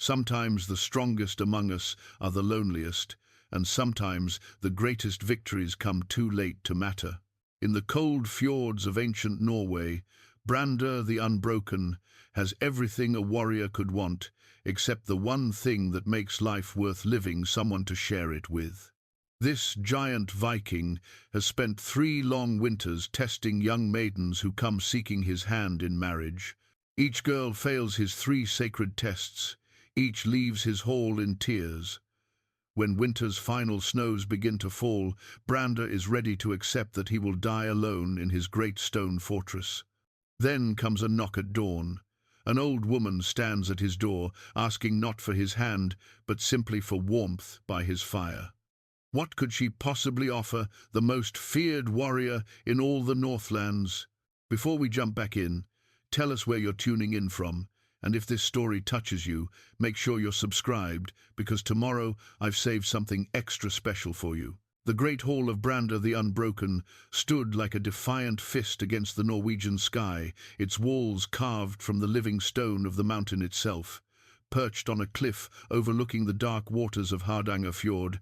Sometimes the strongest among us are the loneliest, and sometimes the greatest victories come too late to matter. In the cold fjords of ancient Norway, Brandr the Unbroken has everything a warrior could want, except the one thing that makes life worth living: someone to share it with. This giant Viking has spent 3 long winters testing young maidens who come seeking his hand in marriage. Each girl fails his 3 sacred tests. Each leaves his hall in tears. When winter's final snows begin to fall, Brandr is ready to accept that he will die alone in his great stone fortress. Then comes a knock at dawn. An old woman stands at his door, asking not for his hand, but simply for warmth by his fire. What could she possibly offer the most feared warrior in all the Northlands? Before we jump back in, tell us where you're tuning in from, and if this story touches you, make sure you're subscribed, because tomorrow I've saved something extra special for you. The great hall of Brandr the Unbroken stood like a defiant fist against the Norwegian sky, its walls carved from the living stone of the mountain itself. Perched on a cliff overlooking the dark waters of Hardanger Fjord,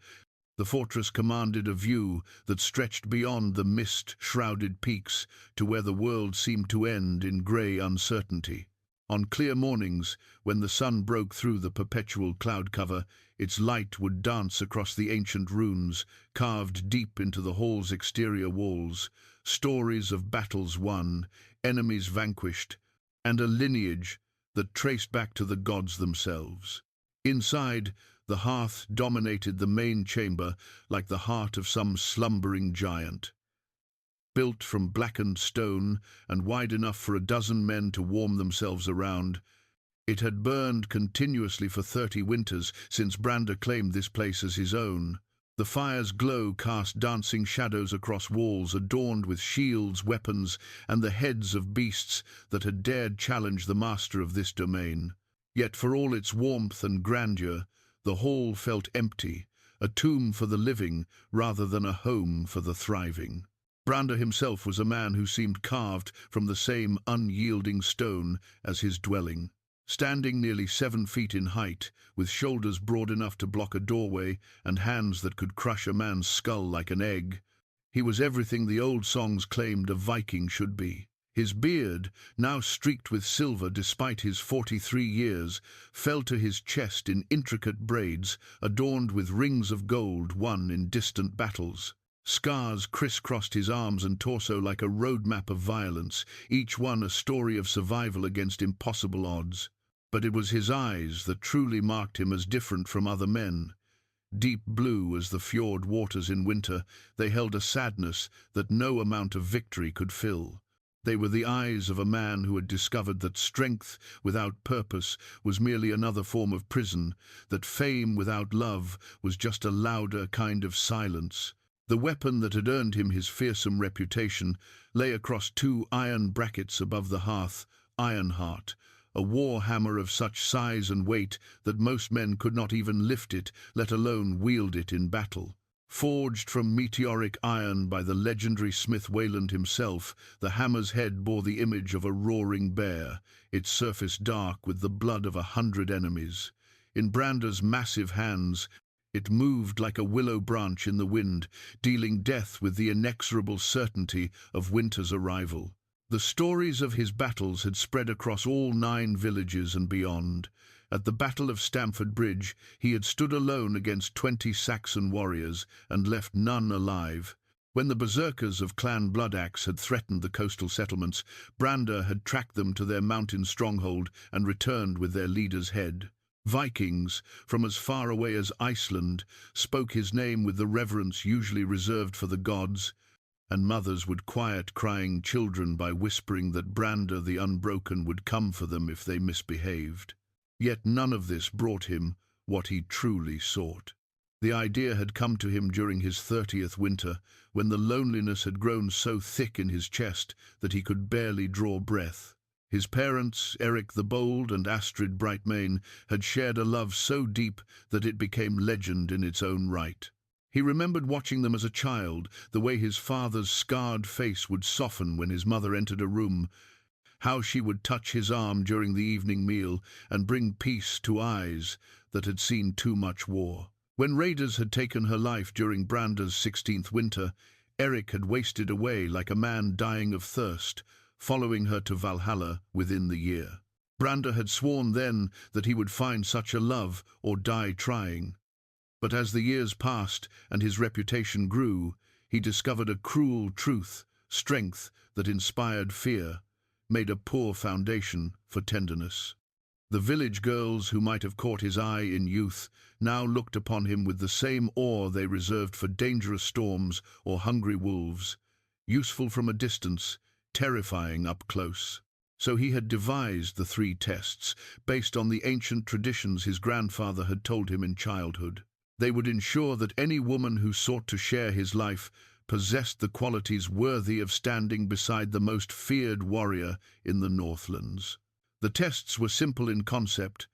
the fortress commanded a view that stretched beyond the mist-shrouded peaks to where the world seemed to end in grey uncertainty. On clear mornings, when the sun broke through the perpetual cloud cover, its light would dance across the ancient runes, carved deep into the hall's exterior walls, stories of battles won, enemies vanquished, and a lineage that traced back to the gods themselves. Inside, the hearth dominated the main chamber like the heart of some slumbering giant. Built from blackened stone and wide enough for a dozen men to warm themselves around, it had burned continuously for 30 winters since Brandr claimed this place as his own. The fire's glow cast dancing shadows across walls adorned with shields, weapons, and the heads of beasts that had dared challenge the master of this domain. Yet for all its warmth and grandeur, the hall felt empty, a tomb for the living rather than a home for the thriving. Brandr himself was a man who seemed carved from the same unyielding stone as his dwelling. Standing nearly 7 feet in height, with shoulders broad enough to block a doorway and hands that could crush a man's skull like an egg, he was everything the old songs claimed a Viking should be. His beard, now streaked with silver despite his 43 years, fell to his chest in intricate braids adorned with rings of gold won in distant battles. Scars crisscrossed his arms and torso like a roadmap of violence, each one a story of survival against impossible odds. But it was his eyes that truly marked him as different from other men. Deep blue as the fjord waters in winter, they held a sadness that no amount of victory could fill. They were the eyes of a man who had discovered that strength without purpose was merely another form of prison, that fame without love was just a louder kind of silence. The weapon that had earned him his fearsome reputation lay across 2 iron brackets above the hearth, Ironheart, a war hammer of such size and weight that most men could not even lift it, let alone wield it in battle. Forged from meteoric iron by the legendary smith Wayland himself, the hammer's head bore the image of a roaring bear, its surface dark with the blood of 100 enemies. In Brandr's massive hands, it moved like a willow branch in the wind, dealing death with the inexorable certainty of winter's arrival. The stories of his battles had spread across all 9 villages and beyond. At the Battle of Stamford Bridge, he had stood alone against 20 Saxon warriors and left none alive. When the berserkers of Clan Bloodaxe had threatened the coastal settlements, Brandr had tracked them to their mountain stronghold and returned with their leader's head. Vikings, from as far away as Iceland, spoke his name with the reverence usually reserved for the gods, and mothers would quiet crying children by whispering that Brandr the Unbroken would come for them if they misbehaved. Yet none of this brought him what he truly sought. The idea had come to him during his 30th winter, when the loneliness had grown so thick in his chest that he could barely draw breath. His parents, Eric the Bold and Astrid Brightmane, had shared a love so deep that it became legend in its own right. He remembered watching them as a child, the way his father's scarred face would soften when his mother entered a room, how she would touch his arm during the evening meal and bring peace to eyes that had seen too much war. When raiders had taken her life during Brandr's 16th winter, Eric had wasted away like a man dying of thirst, following her to Valhalla within the year. Brandr had sworn then that he would find such a love or die trying. But as the years passed and his reputation grew, he discovered a cruel truth: strength that inspired fear made a poor foundation for tenderness. The village girls who might have caught his eye in youth now looked upon him with the same awe they reserved for dangerous storms or hungry wolves, useful from a distance, terrifying up close. So he had devised the 3 tests, based on the ancient traditions his grandfather had told him in childhood. They would ensure that any woman who sought to share his life possessed the qualities worthy of standing beside the most feared warrior in the Northlands. The tests were simple in concept,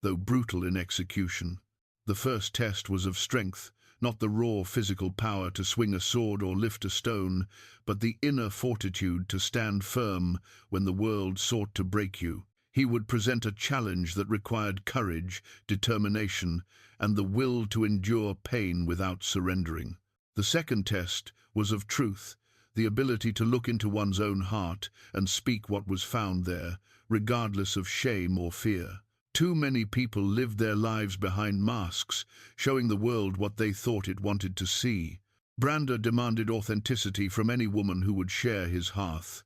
though brutal in execution. The first test was of strength, not the raw physical power to swing a sword or lift a stone, but the inner fortitude to stand firm when the world sought to break you. He would present a challenge that required courage, determination, and the will to endure pain without surrendering. The second test was of truth, the ability to look into one's own heart and speak what was found there, regardless of shame or fear. Too many people lived their lives behind masks, showing the world what they thought it wanted to see. Brandr demanded authenticity from any woman who would share his hearth.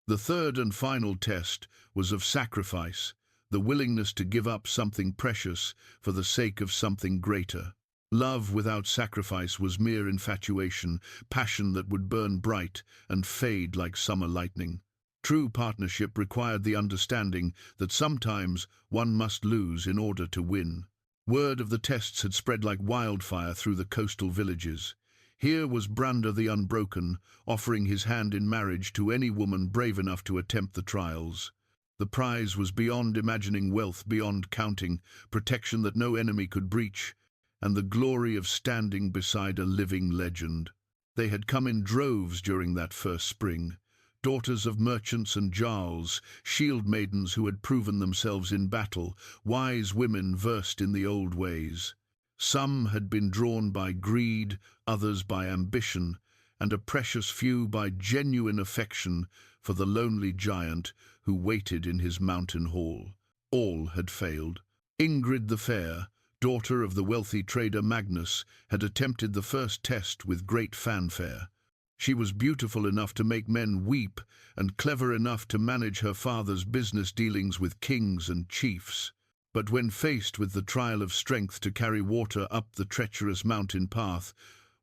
The third and final test was of sacrifice, the willingness to give up something precious for the sake of something greater. Love without sacrifice was mere infatuation, passion that would burn bright and fade like summer lightning. True partnership required the understanding that sometimes one must lose in order to win. Word of the tests had spread like wildfire through the coastal villages. Here was Brandr the Unbroken, offering his hand in marriage to any woman brave enough to attempt the trials. The prize was beyond imagining, wealth beyond counting, protection that no enemy could breach, and the glory of standing beside a living legend. They had come in droves during that first spring. Daughters of merchants and jarls, shield maidens who had proven themselves in battle, wise women versed in the old ways. Some had been drawn by greed, others by ambition, and a precious few by genuine affection for the lonely giant who waited in his mountain hall. All had failed. Ingrid the Fair, daughter of the wealthy trader Magnus, had attempted the first test with great fanfare. She was beautiful enough to make men weep and clever enough to manage her father's business dealings with kings and chiefs. But when faced with the trial of strength to carry water up the treacherous mountain path,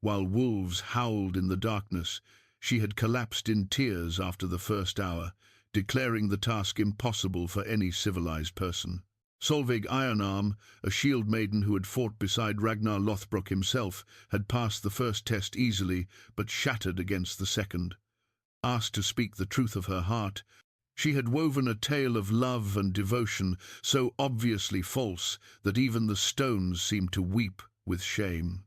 while wolves howled in the darkness, she had collapsed in tears after the first hour, declaring the task impossible for any civilized person. Solveig Ironarm, a shield maiden who had fought beside Ragnar Lothbrok himself, had passed the first test easily, but shattered against the second. Asked to speak the truth of her heart, she had woven a tale of love and devotion so obviously false that even the stones seemed to weep with shame.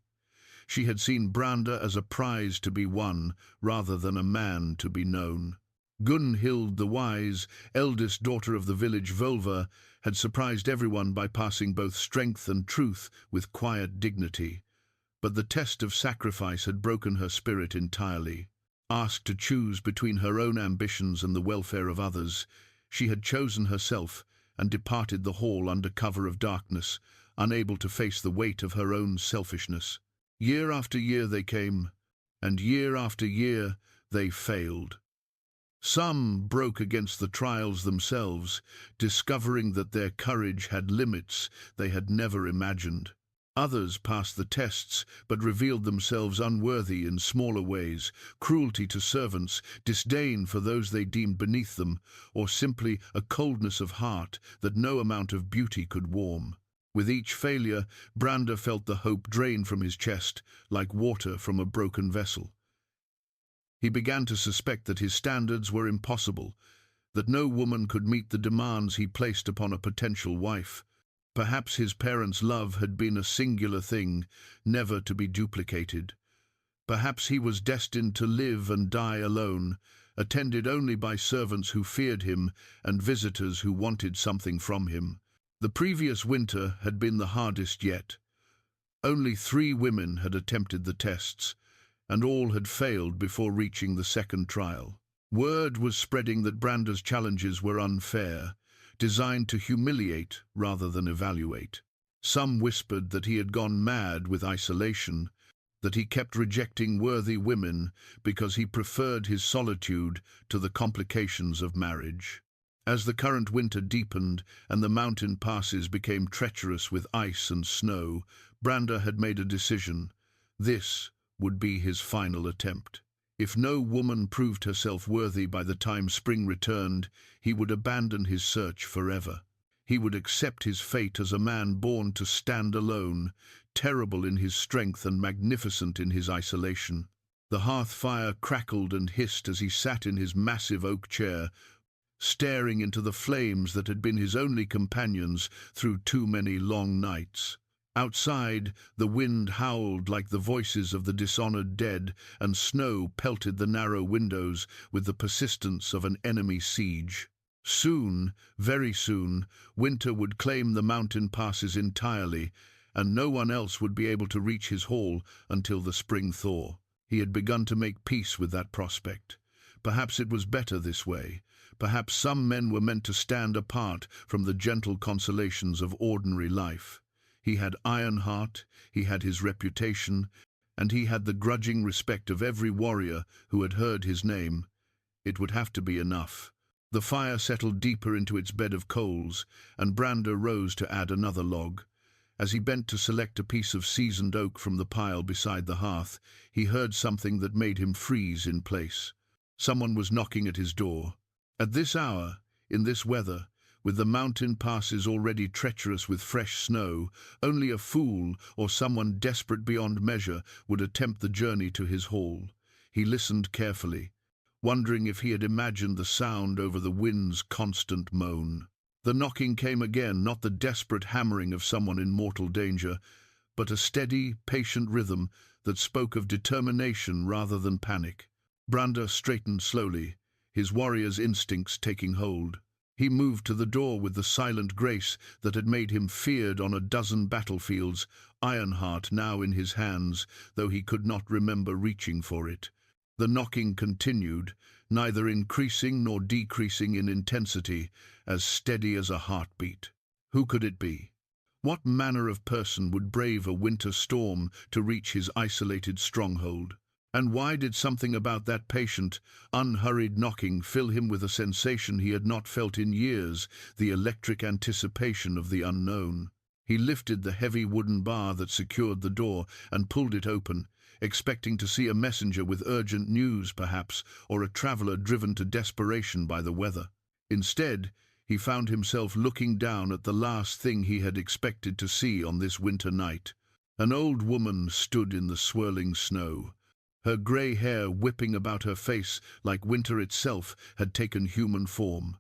She had seen Brandr as a prize to be won, rather than a man to be known. Gunhild the Wise, eldest daughter of the village Volva, had surprised everyone by passing both strength and truth with quiet dignity. But the test of sacrifice had broken her spirit entirely. Asked to choose between her own ambitions and the welfare of others, she had chosen herself and departed the hall under cover of darkness, unable to face the weight of her own selfishness. Year after year they came, and year after year they failed. Some broke against the trials themselves, discovering that their courage had limits they had never imagined. Others passed the tests, but revealed themselves unworthy in smaller ways: cruelty to servants, disdain for those they deemed beneath them, or simply a coldness of heart that no amount of beauty could warm. With each failure, Brandr felt the hope drain from his chest, like water from a broken vessel. He began to suspect that his standards were impossible, that no woman could meet the demands he placed upon a potential wife. Perhaps his parents' love had been a singular thing, never to be duplicated. Perhaps he was destined to live and die alone, attended only by servants who feared him and visitors who wanted something from him. The previous winter had been the hardest yet. Only 3 women had attempted the tests, and all had failed before reaching the second trial. Word was spreading that Brandr's challenges were unfair, designed to humiliate rather than evaluate. Some whispered that he had gone mad with isolation, that he kept rejecting worthy women because he preferred his solitude to the complications of marriage. As the current winter deepened and the mountain passes became treacherous with ice and snow, Brandr had made a decision. This would be his final attempt. If no woman proved herself worthy by the time spring returned, he would abandon his search forever. He would accept his fate as a man born to stand alone, terrible in his strength and magnificent in his isolation. The hearth fire crackled and hissed as he sat in his massive oak chair, staring into the flames that had been his only companions through too many long nights. Outside, the wind howled like the voices of the dishonored dead, and snow pelted the narrow windows with the persistence of an enemy siege. Soon, very soon, winter would claim the mountain passes entirely, and no one else would be able to reach his hall until the spring thaw. He had begun to make peace with that prospect. Perhaps it was better this way. Perhaps some men were meant to stand apart from the gentle consolations of ordinary life. He had Ironheart, he had his reputation, and he had the grudging respect of every warrior who had heard his name. It would have to be enough. The fire settled deeper into its bed of coals, and Brandr rose to add another log. As he bent to select a piece of seasoned oak from the pile beside the hearth, he heard something that made him freeze in place. Someone was knocking at his door. At this hour, in this weather, with the mountain passes already treacherous with fresh snow, only a fool or someone desperate beyond measure would attempt the journey to his hall. He listened carefully, wondering if he had imagined the sound over the wind's constant moan. The knocking came again, not the desperate hammering of someone in mortal danger, but a steady, patient rhythm that spoke of determination rather than panic. Brandr straightened slowly, his warrior's instincts taking hold. He moved to the door with the silent grace that had made him feared on a dozen battlefields, Ironheart now in his hands, though he could not remember reaching for it. The knocking continued, neither increasing nor decreasing in intensity, as steady as a heartbeat. Who could it be? What manner of person would brave a winter storm to reach his isolated stronghold? And why did something about that patient, unhurried knocking fill him with a sensation he had not felt in years, the electric anticipation of the unknown? He lifted the heavy wooden bar that secured the door and pulled it open, expecting to see a messenger with urgent news, perhaps, or a traveler driven to desperation by the weather. Instead, he found himself looking down at the last thing he had expected to see on this winter night. An old woman stood in the swirling snow. Her grey hair whipping about her face like winter itself had taken human form.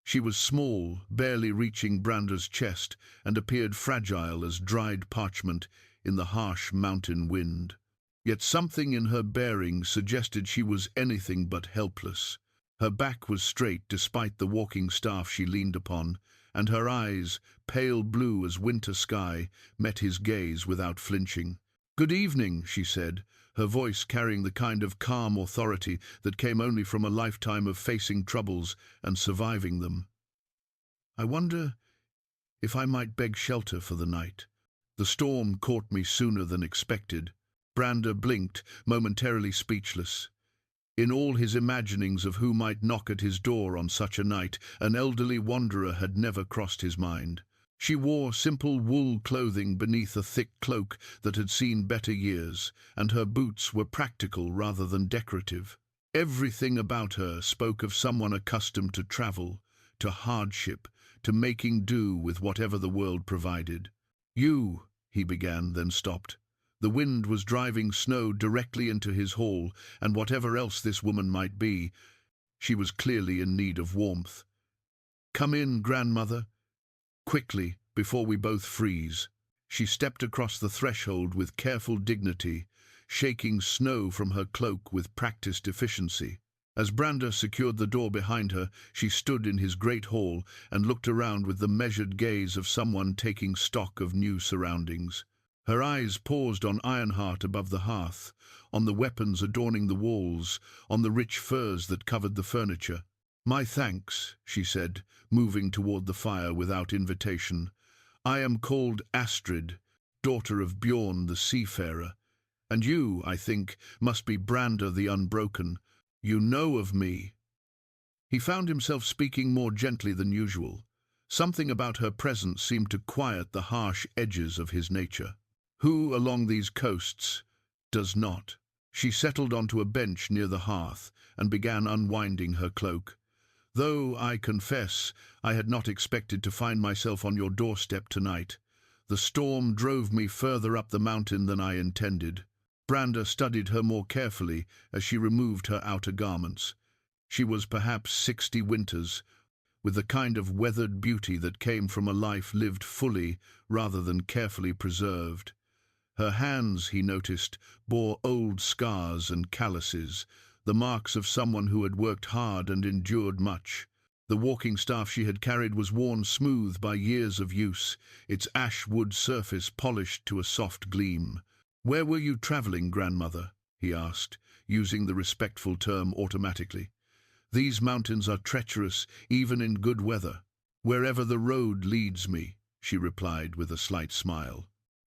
She was small, barely reaching Brandr's chest, and appeared fragile as dried parchment in the harsh mountain wind. Yet something in her bearing suggested she was anything but helpless. Her back was straight despite the walking staff she leaned upon, and her eyes, pale blue as winter sky, met his gaze without flinching. "Good evening," she said, her voice carrying the kind of calm authority that came only from a lifetime of facing troubles and surviving them. "I wonder if I might beg shelter for the night. The storm caught me sooner than expected." Brandr blinked, momentarily speechless. In all his imaginings of who might knock at his door on such a night, an elderly wanderer had never crossed his mind. She wore simple wool clothing beneath a thick cloak that had seen better years, and her boots were practical rather than decorative. Everything about her spoke of someone accustomed to travel, to hardship, to making do with whatever the world provided. "You," he began, then stopped. The wind was driving snow directly into his hall, and whatever else this woman might be, she was clearly in need of warmth. "Come in, grandmother. Quickly, before we both freeze." She stepped across the threshold with careful dignity, shaking snow from her cloak with practiced efficiency. As Brandr secured the door behind her, she stood in his great hall and looked around with the measured gaze of someone taking stock of new surroundings. Her eyes paused on Ironheart above the hearth, on the weapons adorning the walls, on the rich furs that covered the furniture. "My thanks," she said, moving toward the fire without invitation. "I am called Astrid, daughter of Bjorn the seafarer. And you, I think, must be Brandr the Unbroken. You know of me." He found himself speaking more gently than usual. Something about her presence seemed to quiet the harsh edges of his nature. Who, along these coasts, does not? She settled onto a bench near the hearth and began unwinding her cloak. "Though, I confess, I had not expected to find myself on your doorstep tonight. The storm drove me further up the mountain than I intended." Brandr studied her more carefully as she removed her outer garments. She was perhaps 60 winters, with the kind of weathered beauty that came from a life lived fully rather than carefully preserved. Her hands, he noticed, bore old scars and calluses, the marks of someone who had worked hard and endured much. The walking staff she had carried was worn smooth by years of use, its ash-wood surface polished to a soft gleam. "Where were you traveling, grandmother?" he asked, using the respectful term automatically. "These mountains are treacherous, even in good weather." "Wherever the road leads me," she replied with a slight smile.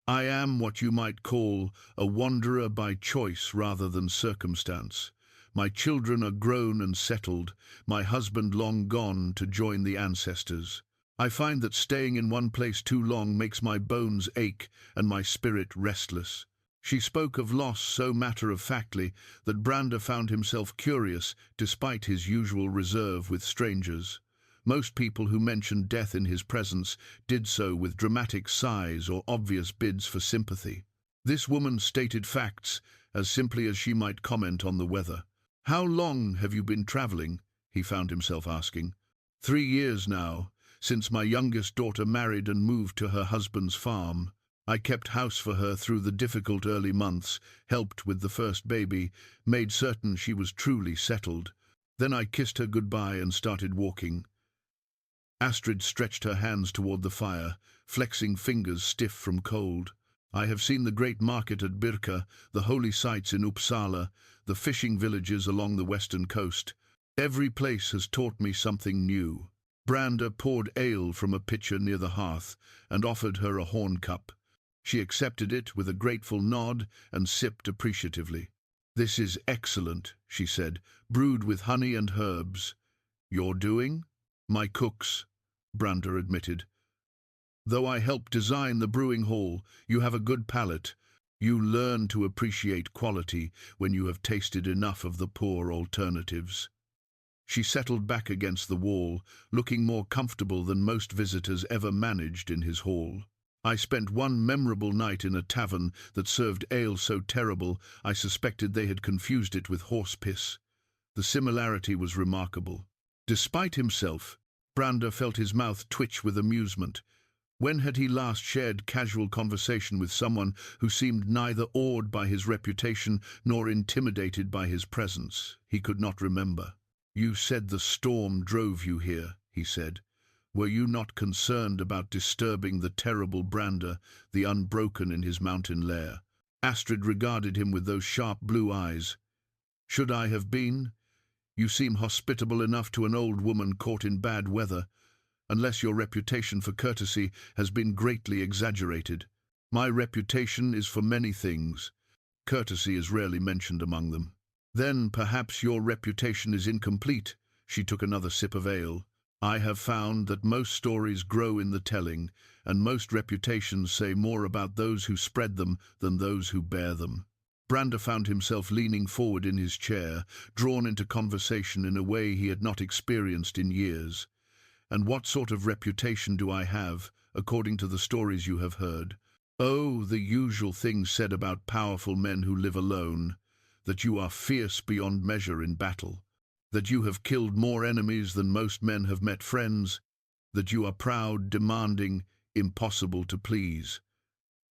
"I am what you might call a wanderer by choice rather than circumstance. My children are grown and settled, my husband long gone to join the ancestors. I find that staying in one place too long makes my bones ache and my spirit restless." She spoke of loss so matter-of-factly that Brandr found himself curious, despite his usual reserve with strangers. Most people who mentioned death in his presence did so with dramatic sighs or obvious bids for sympathy. This woman stated facts as simply as she might comment on the weather. "How long have you been traveling?" he found himself asking. 3 years now, since my youngest daughter married and moved to her husband's farm. I kept house for her through the difficult early months, helped with the first baby, made certain she was truly settled. Then I kissed her goodbye and started walking." Astrid stretched her hands toward the fire, flexing fingers stiff from cold. "I have seen the great market at Birka, the holy sites in Uppsala, the fishing villages along the western coast. Every place has taught me something new." Brandr poured ale from a pitcher near the hearth and offered her a horn cup. She accepted it with a grateful nod and sipped appreciatively. "This is excellent," she said, "brewed with honey and herbs." "Your doing?" "My cook's," Brandr admitted. "Though I helped design the brewing hall, you have a good palate. You learn to appreciate quality when you have tasted enough of the poor alternatives." She settled back against the wall, looking more comfortable than most visitors ever managed in his hall. "I spent one memorable night in a tavern that served ale so terrible I suspected they had confused it with horse piss. The similarity was remarkable." Despite himself, Brandr felt his mouth twitch with amusement. When had he last shared casual conversation with someone who seemed neither awed by his reputation nor intimidated by his presence? He could not remember. "You said the storm drove you here," he said. "Were you not concerned about disturbing the terrible Brandr, the Unbroken in his mountain lair?" Astrid regarded him with those sharp blue eyes. "Should I have been? You seem hospitable enough to an old woman caught in bad weather, unless your reputation for courtesy has been greatly exaggerated. My reputation is for many things. Courtesy is rarely mentioned among them." "Then perhaps your reputation is incomplete." She took another sip of ale. "I have found that most stories grow in the telling, and most reputations say more about those who spread them than those who bear them." Brandr found himself leaning forward in his chair, drawn into conversation in a way he had not experienced in years. "And what sort of reputation do I have, according to the stories you have heard?" "Oh, the usual things said about powerful men who live alone, that you are fierce beyond measure in battle, that you have killed more enemies than most men have met friends, that you are proud, demanding, impossible to please."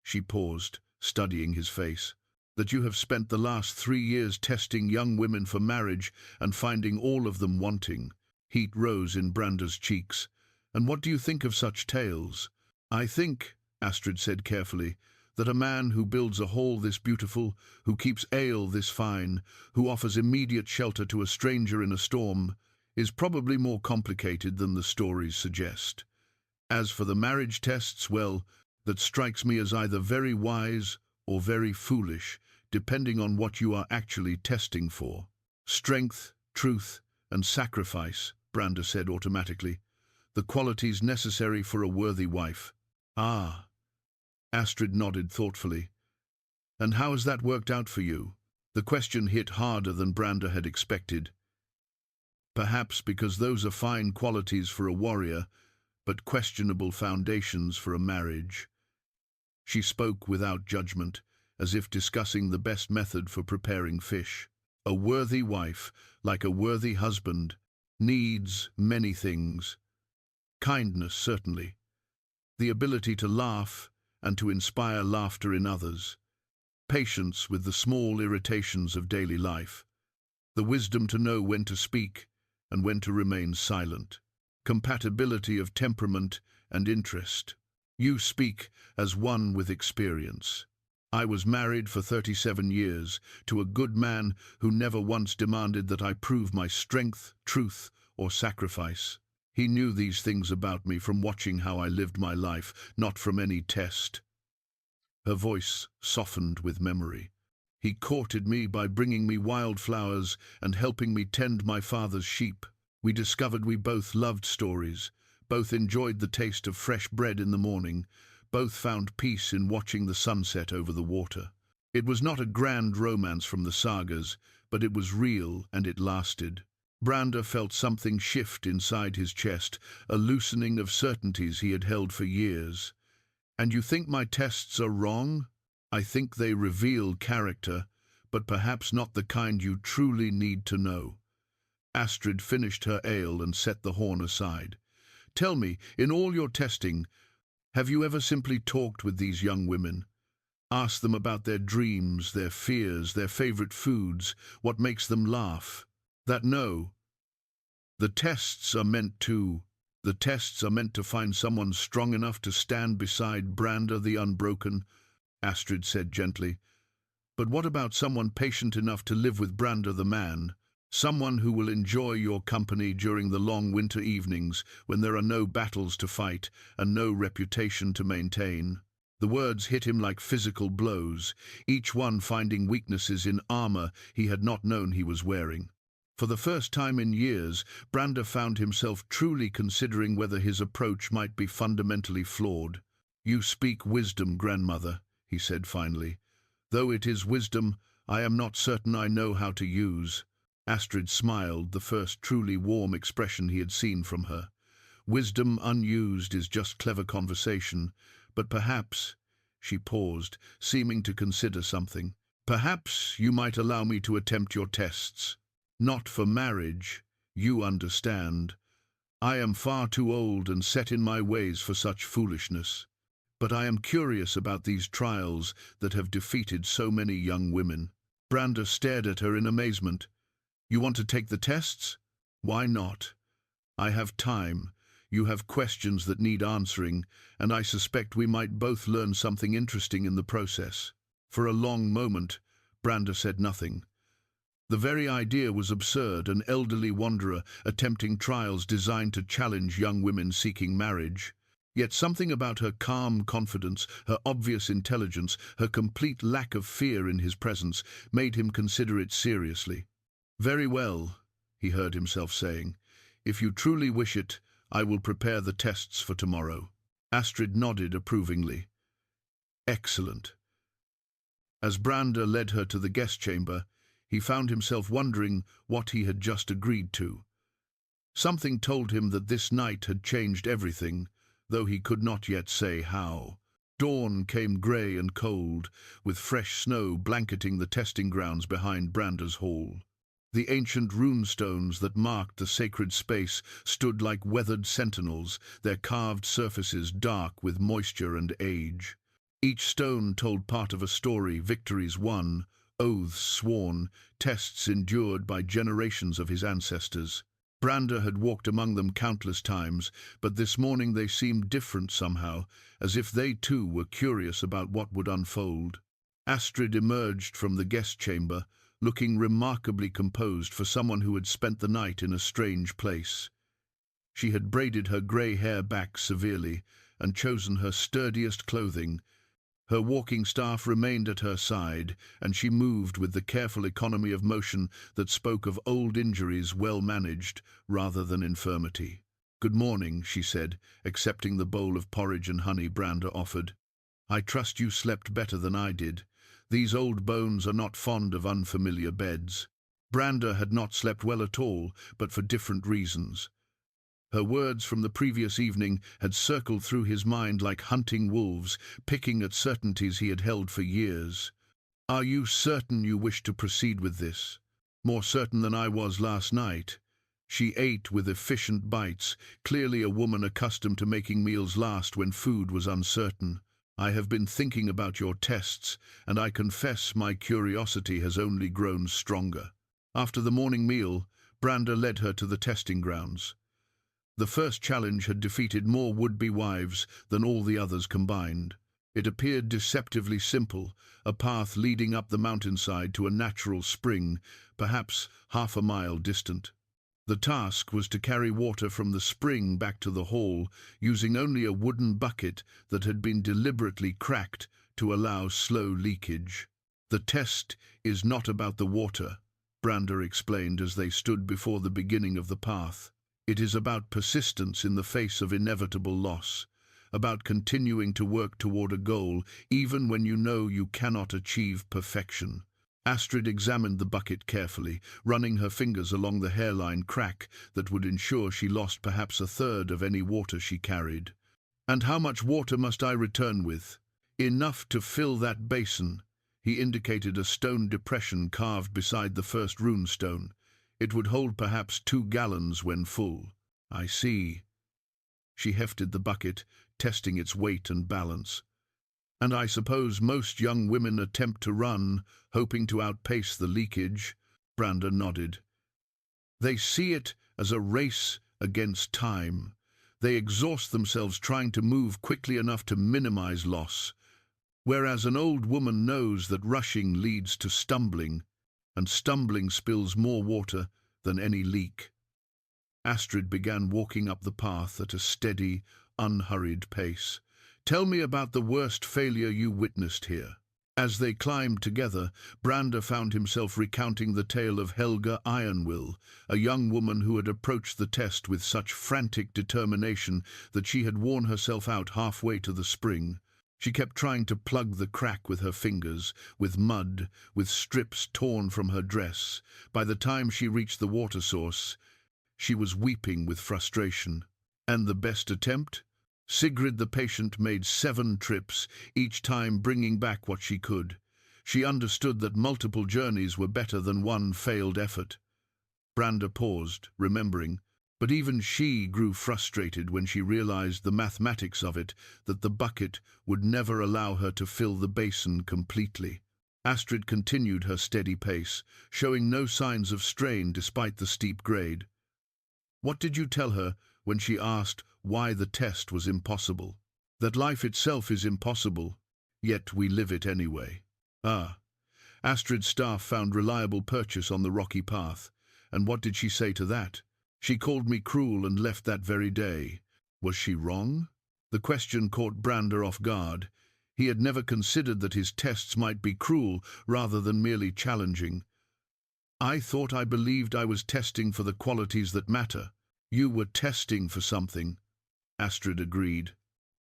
She paused, studying his face. that you have spent the last 3 years testing young women for marriage and finding all of them wanting. Heat rose in Brandr's cheeks. And what do you think of such tales? I think, Astrid said carefully, that a man who builds a hall this beautiful, who keeps ale this fine, who offers immediate shelter to a stranger in a storm, is probably more complicated than the stories suggest. As for the marriage tests, well, that strikes me as either very wise or very foolish, depending on what you are actually testing for. Strength, truth, and sacrifice, Brandr said automatically, the qualities necessary for a worthy wife. Ah, Astrid nodded thoughtfully. And how has that worked out for you? The question hit harder than Brandr had expected. Perhaps because those are fine qualities for a warrior, but questionable foundations for a marriage. She spoke without judgment, as if discussing the best method for preparing fish. A worthy wife, like a worthy husband, needs many things. Kindness, certainly. The ability to laugh and to inspire laughter in others. Patience with the small irritations of daily life. The wisdom to know when to speak and when to remain silent. Compatibility of temperament and interest. You speak as one with experience. I was married for 37 years to a good man who never once demanded that I prove my strength, truth, or sacrifice. He knew these things about me from watching how I lived my life, not from any test. Her voice softened with memory. He courted me by bringing me wildflowers and helping me tend my father's sheep. We discovered we both loved stories, both enjoyed the taste of fresh bread in the morning, both found peace in watching the sunset over the water. It was not a grand romance from the sagas, but it was real and it lasted. Brandr felt something shift inside his chest, a loosening of certainties he had held for years. And you think my tests are wrong? I think they reveal character, but perhaps not the kind you truly need to know. Astrid finished her ale and set the horn aside. Tell me, in all your testing, have you ever simply talked with these young women? Asked them about their dreams, their fears, their favorite foods, what makes them laugh? No. The tests are meant to find someone strong enough to stand beside Brandr the Unbroken, Astrid said gently. But what about someone patient enough to live with Brandr the man? Someone who will enjoy your company during the long winter evenings when there are no battles to fight and no reputation to maintain. The words hit him like physical blows, each one finding weaknesses in armor he had not known he was wearing. For the first time in years, Brandr found himself truly considering whether his approach might be fundamentally flawed. You speak wisdom, grandmother, he said finally. Though it is wisdom, I am not certain I know how to use. Astrid smiled, the first truly warm expression he had seen from her. Wisdom unused is just clever conversation, but perhaps, she paused, seeming to consider something, perhaps you might allow me to attempt your tests. Not for marriage, you understand. I am far too old and set in my ways for such foolishness. But I am curious about these trials that have defeated so many young women. Brandr stared at her in amazement. You want to take the tests? Why not? I have time. You have questions that need answering, and I suspect we might both learn something interesting in the process. For a long moment, Brandr said nothing. The very idea was absurd, an elderly wanderer attempting trials designed to challenge young women seeking marriage. Yet something about her calm confidence, her obvious intelligence, her complete lack of fear in his presence made him consider it seriously. Very well, he heard himself saying. If you truly wish it, I will prepare the tests for tomorrow. Astrid nodded approvingly. Excellent. As Brandr led her to the guest chamber, he found himself wondering what he had just agreed to. Something told him that this night had changed everything, though he could not yet say how. Dawn came grey and cold, with fresh snow blanketing the testing grounds behind Brandr's hall. The ancient runestones that marked the sacred space stood like weathered sentinels, their carved surfaces dark with moisture and age. Each stone told part of a story, victories won, oaths sworn, tests endured by generations of his ancestors. Brandr had walked among them countless times, but this morning they seemed different somehow, as if they too were curious about what would unfold. Astrid emerged from the guest chamber, looking remarkably composed for someone who had spent the night in a strange place. She had braided her grey hair back severely and chosen her sturdiest clothing. Her walking staff remained at her side, and she moved with the careful economy of motion that spoke of old injuries well managed rather than infirmity. "Good morning," she said, accepting the bowl of porridge and honey Brandr offered. "I trust you slept better than I did. These old bones are not fond of unfamiliar beds." Brandr had not slept well at all, but for different reasons. Her words from the previous evening had circled through his mind like hunting wolves, picking at certainties he had held for years. "Are you certain you wish to proceed with this?" "More certain than I was last night." She ate with efficient bites, clearly a woman accustomed to making meals last when food was uncertain. "I have been thinking about your tests, and I confess my curiosity has only grown stronger." After the morning meal, Brandr led her to the testing grounds. The first challenge had defeated more would-be wives than all the others combined. It appeared deceptively simple, a path leading up the mountainside to a natural spring, perhaps half a mile distant. The task was to carry water from the spring back to the hall, using only a wooden bucket that had been deliberately cracked to allow slow leakage. "The test is not about the water," Brandr explained as they stood before the beginning of the path. "It is about persistence in the face of inevitable loss, about continuing to work toward a goal even when you know you cannot achieve perfection." Astrid examined the bucket carefully, running her fingers along the hairline crack that would ensure she lost perhaps a third of any water she carried. "And how much water must I return with?" "Enough to fill that basin." He indicated a stone depression carved beside the first rune stone. "It would hold perhaps 2 gallons when full." "I see." She hefted the bucket, testing its weight and balance. "And I suppose most young women attempt to run, hoping to outpace the leakage." Brandr nodded. "They see it as a race against time. They exhaust themselves trying to move quickly enough to minimize loss, whereas an old woman knows that rushing leads to stumbling, and stumbling spills more water than any leak." Astrid began walking up the path at a steady, unhurried pace. "Tell me about the worst failure you witnessed here." As they climbed together, Brandr found himself recounting the tale of Helga Ironwill, a young woman who had approached the test with such frantic determination that she had worn herself out halfway to the spring. She kept trying to plug the crack with her fingers, with mud, with strips torn from her dress. By the time she reached the water source, she was weeping with frustration. And the best attempt? Sigrid the patient made 7 trips, each time bringing back what she could. She understood that multiple journeys were better than one failed effort. Brandr paused, remembering. But even she grew frustrated when she realized the mathematics of it, that the bucket would never allow her to fill the basin completely. Astrid continued her steady pace, showing no signs of strain despite the steep grade. "What did you tell her when she asked why the test was impossible?" "That life itself is impossible, yet we live it anyway." "Ah." Astrid's staff found reliable purchase on the rocky path. "And what did she say to that?" "She called me cruel and left that very day." Was she wrong? The question caught Brandr off guard. He had never considered that his tests might be cruel rather than merely challenging. "I thought I believed I was testing for the qualities that matter." "You were testing for something," Astrid agreed.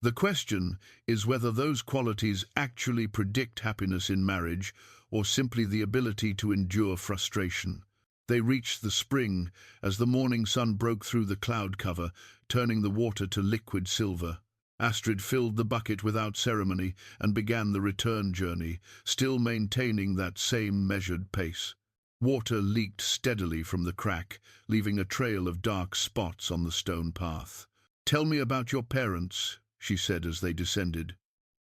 "The question is whether those qualities actually predict happiness in marriage or simply the ability to endure frustration." They reached the spring as the morning sun broke through the cloud cover, turning the water to liquid silver. Astrid filled the bucket without ceremony and began the return journey, still maintaining that same measured pace. Water leaked steadily from the crack, leaving a trail of dark spots on the stone path. "Tell me about your parents," she said as they descended.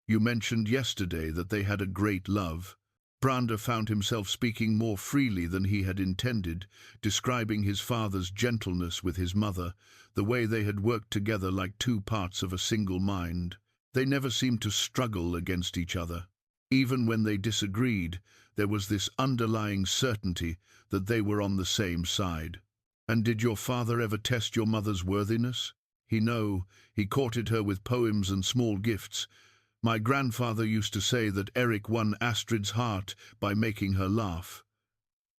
You mentioned yesterday that they had a great love. Brandr found himself speaking more freely than he had intended, describing his father's gentleness with his mother, the way they had worked together like two parts of a single mind. They never seemed to struggle against each other. Even when they disagreed, there was this underlying certainty that they were on the same side. And did your father ever test your mother's worthiness? He courted her with poems and small gifts. My grandfather used to say that Eric won Astrid's heart by making her laugh.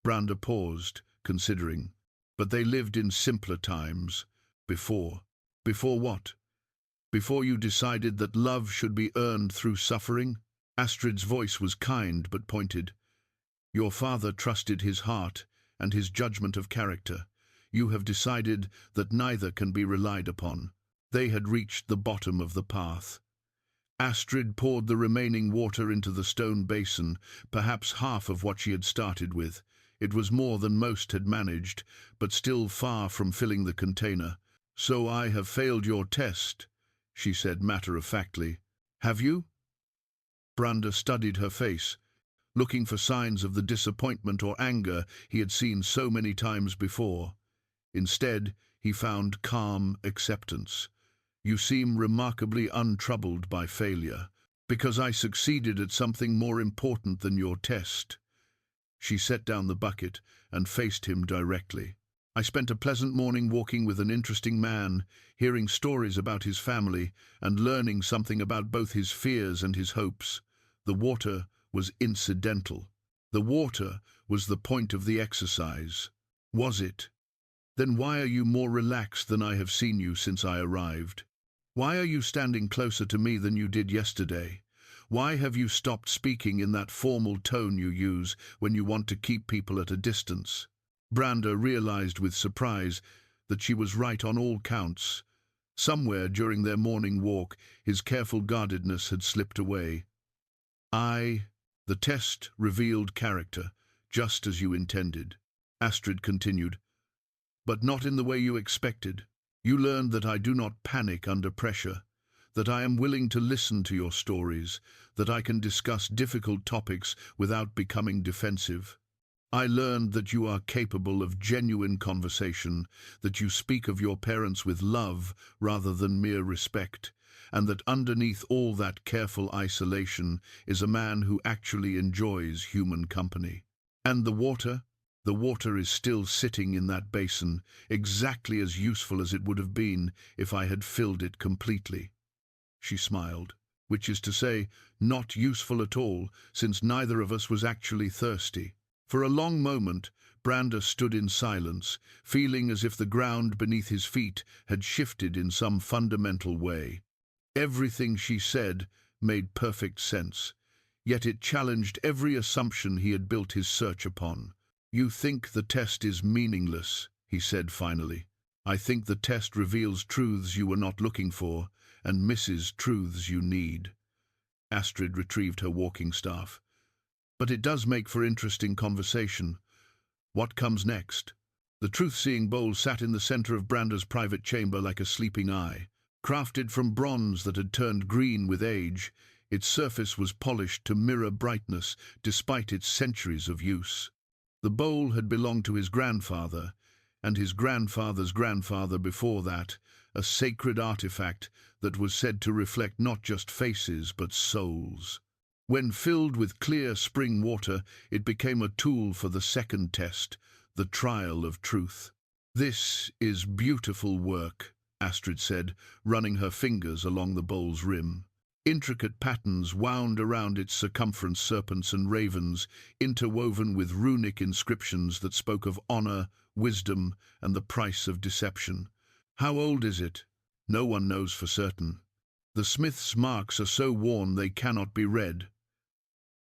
Brandr paused, considering. But they lived in simpler times. Before. Before what? Before you decided that love should be earned through suffering? Astrid's voice was kind but pointed. Your father trusted his heart and his judgment of character. You have decided that neither can be relied upon. They had reached the bottom of the path. Astrid poured the remaining water into the stone basin, perhaps half of what she had started with. It was more than most had managed, but still far from filling the container. So I have failed your test, she said matter-of-factly. Have you? Brandr studied her face, looking for signs of the disappointment or anger he had seen so many times before. Instead, he found calm acceptance. You seem remarkably untroubled by failure, because I succeeded at something more important than your test. She set down the bucket and faced him directly. I spent a pleasant morning walking with an interesting man, hearing stories about his family and learning something about both his fears and his hopes. The water was incidental. The water was the point of the exercise. Was it? Then why are you more relaxed than I have seen you since I arrived? Why are you standing closer to me than you did yesterday? Why have you stopped speaking in that formal tone you use when you want to keep people at a distance? Brandr realized with surprise that she was right on all counts. Somewhere during their morning walk, his careful guardedness had slipped away. The test revealed character, just as you intended. Astrid continued, but not in the way you expected. You learned that I do not panic under pressure, that I am willing to listen to your stories, that I can discuss difficult topics without becoming defensive. I learned that you are capable of genuine conversation, that you speak of your parents with love rather than mere respect, and that underneath all that careful isolation is a man who actually enjoys human company. And the water? The water is still sitting in that basin, exactly as useful as it would have been if I had filled it completely. She smiled, which is to say, not useful at all, since neither of us was actually thirsty. For a long moment, Brandr stood in silence, feeling as if the ground beneath his feet had shifted in some fundamental way. Everything she said made perfect sense, yet it challenged every assumption he had built his search upon. You think the test is meaningless, he said finally. I think the test reveals truths you were not looking for and misses truths you need. Astrid retrieved her walking staff. But it does make for interesting conversation. What comes next? The truth-seeing bowl sat in the center of Brandr's private chamber like a sleeping eye. Crafted from bronze that had turned green with age, its surface was polished to mirror brightness despite its centuries of use. The bowl had belonged to his grandfather, and his grandfather's grandfather before that, a sacred artifact that was said to reflect not just faces but souls. When filled with clear spring water, it became a tool for the second test, the trial of truth. This is beautiful work, Astrid said, running her fingers along the bowl's rim. Intricate patterns wound around its circumference, serpents and ravens, interwoven with runic inscriptions that spoke of honor, wisdom, and the price of deception. How old is it? No one knows for certain. The smith's marks are so worn they cannot be read.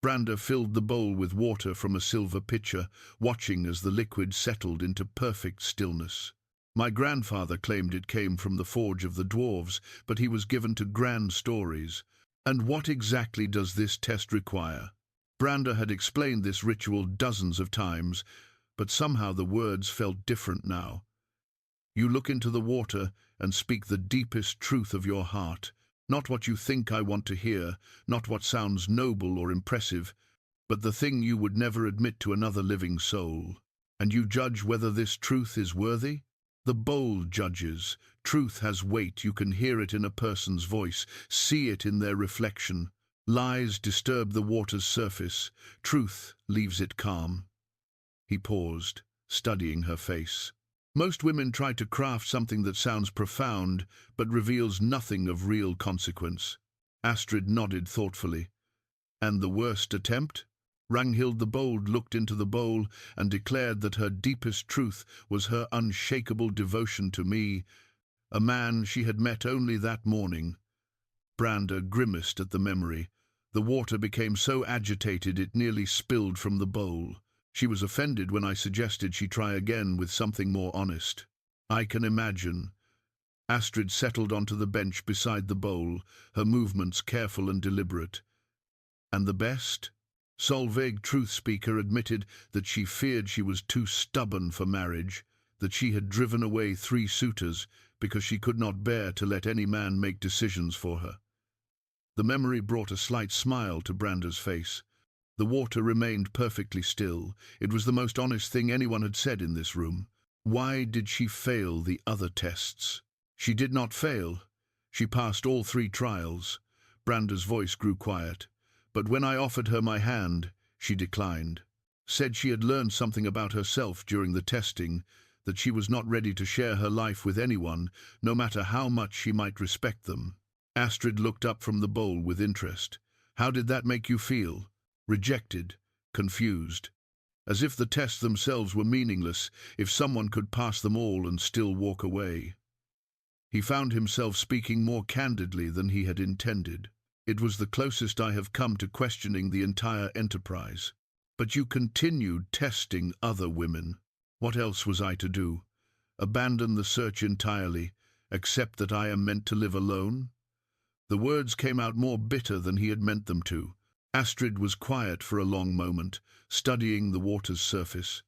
Brandr filled the bowl with water from a silver pitcher, watching as the liquid settled into perfect stillness. My grandfather claimed it came from the forge of the dwarves, but he was given to grand stories. And what exactly does this test require? Brandr had explained this ritual dozens of times, but somehow the words felt different now. You look into the water and speak the deepest truth of your heart. Not what you think I want to hear, not what sounds noble or impressive, but the thing you would never admit to another living soul. And you judge whether this truth is worthy? The bold judges. Truth has weight. You can hear it in a person's voice, see it in their reflection. Lies disturb the water's surface. Truth leaves it calm. He paused, studying her face. Most women try to craft something that sounds profound, but reveals nothing of real consequence. Astrid nodded thoughtfully. And the worst attempt? Ragnhild the Bold looked into the bowl and declared that her deepest truth was her unshakable devotion to me, a man she had met only that morning. Brandr grimaced at the memory. The water became so agitated it nearly spilled from the bowl. She was offended when I suggested she try again with something more honest. I can imagine. Astrid settled onto the bench beside the bowl, her movements careful and deliberate. And the best? Solveig, truth speaker, admitted that she feared she was too stubborn for marriage, that she had driven away 3 suitors because she could not bear to let any man make decisions for her. The memory brought a slight smile to Brandr's face. The water remained perfectly still. It was the most honest thing anyone had said in this room. Why did she fail the other tests? She did not fail. She passed all 3 trials. Brandr's voice grew quiet. But when I offered her my hand, she declined. Said she had learned something about herself during the testing, that she was not ready to share her life with anyone, no matter how much she might respect them. Astrid looked up from the bowl with interest. How did that make you feel? Rejected, confused. As if the tests themselves were meaningless, if someone could pass them all and still walk away. He found himself speaking more candidly than he had intended. It was the closest I have come to questioning the entire enterprise. But you continued testing other women. What else was I to do? Abandon the search entirely, accept that I am meant to live alone? The words came out more bitter than he had meant them to. Astrid was quiet for a long moment, studying the water's surface.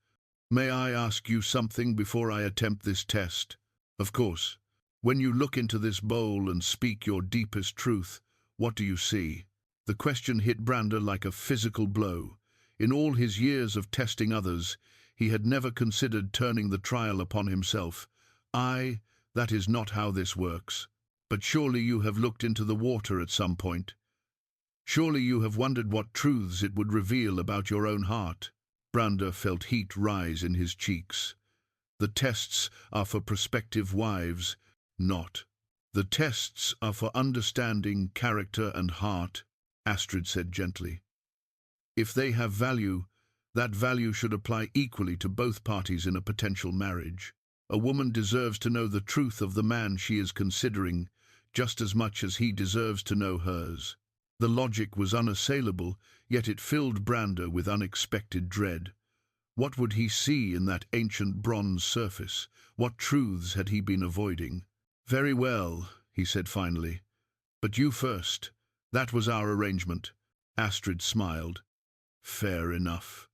May I ask you something before I attempt this test? Of course. When you look into this bowl and speak your deepest truth, what do you see? The question hit Brandr like a physical blow. In all his years of testing others, he had never considered turning the trial upon himself. That is not how this works. But surely you have looked into the water at some point. Surely you have wondered what truths it would reveal about your own heart. Brandr felt heat rise in his cheeks. The tests are for prospective wives, not. The tests are for understanding, character and heart, Astrid said gently. If they have value, that value should apply equally to both parties in a potential marriage. A woman deserves to know the truth of the man she is considering, just as much as he deserves to know hers. The logic was unassailable, yet it filled Brandr with unexpected dread. What would he see in that ancient bronze surface? What truths had he been avoiding? Very well, he said finally. But you first. That was our arrangement. Astrid smiled. Fair enough.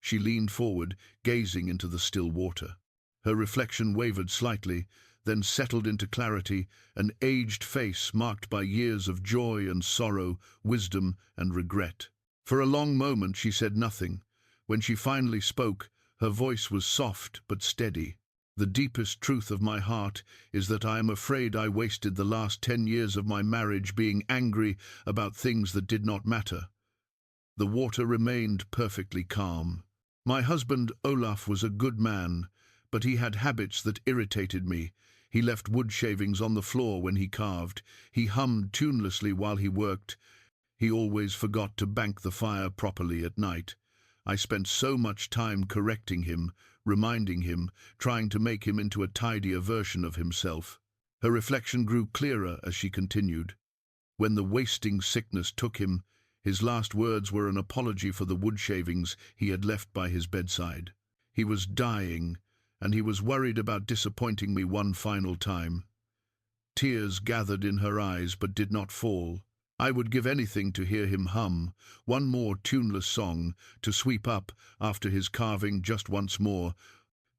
She leaned forward, gazing into the still water. Her reflection wavered slightly, then settled into clarity, an aged face marked by years of joy and sorrow, wisdom and regret. For a long moment she said nothing. When she finally spoke, her voice was soft but steady. The deepest truth of my heart is that I am afraid I wasted the last 10 years of my marriage being angry about things that did not matter. The water remained perfectly calm. My husband, Olaf, was a good man, but he had habits that irritated me. He left wood shavings on the floor when he carved. He hummed tunelessly while he worked. He always forgot to bank the fire properly at night. I spent so much time correcting him, reminding him, trying to make him into a tidier version of himself. Her reflection grew clearer as she continued. When the wasting sickness took him, his last words were an apology for the wood shavings he had left by his bedside. He was dying, and he was worried about disappointing me one final time. Tears gathered in her eyes but did not fall. I would give anything to hear him hum one more tuneless song, to sweep up after his carving just once more,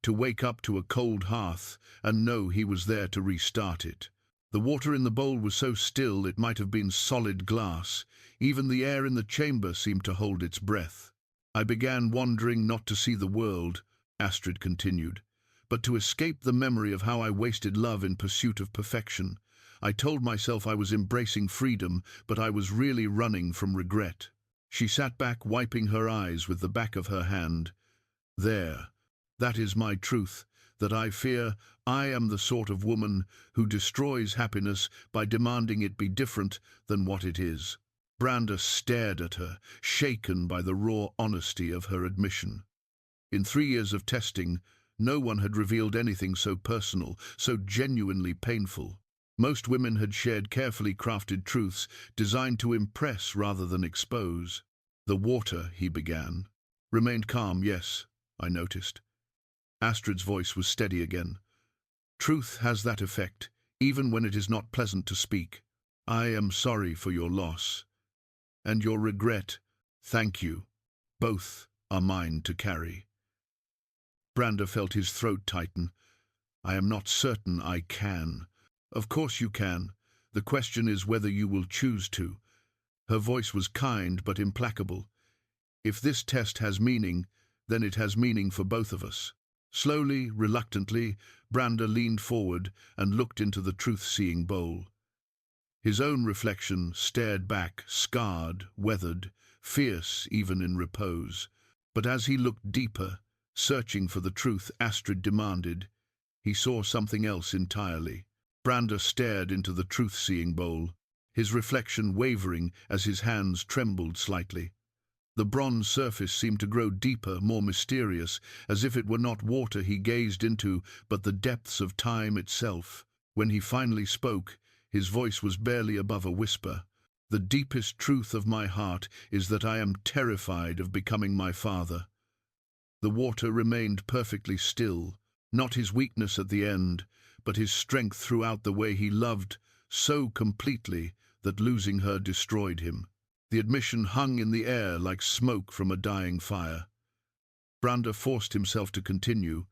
to wake up to a cold hearth and know he was there to restart it. The water in the bowl was so still it might have been solid glass. Even the air in the chamber seemed to hold its breath. I began wandering not to see the world, Astrid continued, but to escape the memory of how I wasted love in pursuit of perfection. I told myself I was embracing freedom, but I was really running from regret. She sat back, wiping her eyes with the back of her hand. There, that is my truth, that I fear I am the sort of woman who destroys happiness by demanding it be different than what it is. Brandr stared at her, shaken by the raw honesty of her admission. In 3 years of testing, no one had revealed anything so personal, so genuinely painful. Most women had shared carefully crafted truths designed to impress rather than expose. The water, he began, remained calm, yes, I noticed. Astrid's voice was steady again. Truth has that effect, even when it is not pleasant to speak. I am sorry for your loss. And your regret, thank you. Both are mine to carry. Brandr felt his throat tighten. I am not certain I can. Of course you can. The question is whether you will choose to. Her voice was kind but implacable. If this test has meaning, then it has meaning for both of us. Slowly, reluctantly, Brandr leaned forward and looked into the truth-seeing bowl. His own reflection stared back, scarred, weathered, fierce even in repose. But as he looked deeper, searching for the truth Astrid demanded, he saw something else entirely. Brandr stared into the truth-seeing bowl, his reflection wavering as his hands trembled slightly. The bronze surface seemed to grow deeper, more mysterious, as if it were not water he gazed into, but the depths of time itself. When he finally spoke, his voice was barely above a whisper. The deepest truth of my heart is that I am terrified of becoming my father. The water remained perfectly still, not his weakness at the end, but his strength throughout the way he loved so completely that losing her destroyed him. The admission hung in the air like smoke from a dying fire. Brandr forced himself to continue,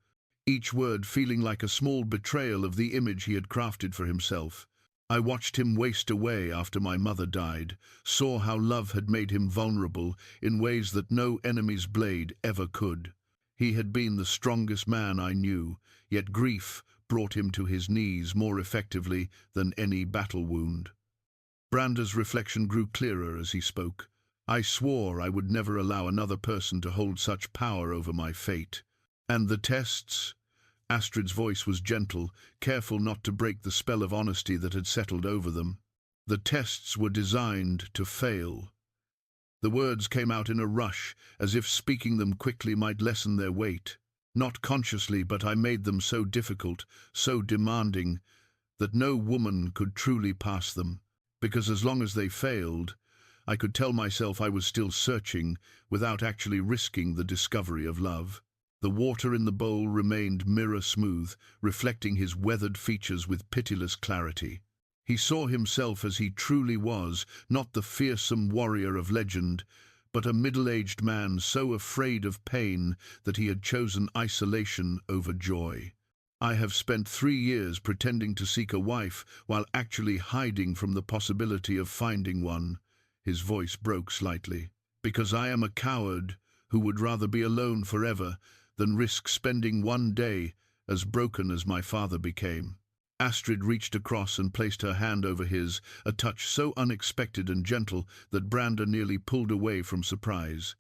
each word feeling like a small betrayal of the image he had crafted for himself. I watched him waste away after my mother died, saw how love had made him vulnerable in ways that no enemy's blade ever could. He had been the strongest man I knew, yet grief brought him to his knees more effectively than any battle wound. Brandr's reflection grew clearer as he spoke. I swore I would never allow another person to hold such power over my fate. And the tests? Astrid's voice was gentle, careful not to break the spell of honesty that had settled over them. The tests were designed to fail. The words came out in a rush, as if speaking them quickly might lessen their weight. Not consciously, but I made them so difficult, so demanding, that no woman could truly pass them. Because as long as they failed, I could tell myself I was still searching without actually risking the discovery of love. The water in the bowl remained mirror-smooth, reflecting his weathered features with pitiless clarity. He saw himself as he truly was, not the fearsome warrior of legend, but a middle-aged man so afraid of pain that he had chosen isolation over joy. I have spent 3 years pretending to seek a wife while actually hiding from the possibility of finding one. His voice broke slightly. Because I am a coward who would rather be alone forever than risk spending one day as broken as my father became. Astrid reached across and placed her hand over his, a touch so unexpected and gentle that Brandr nearly pulled away from surprise.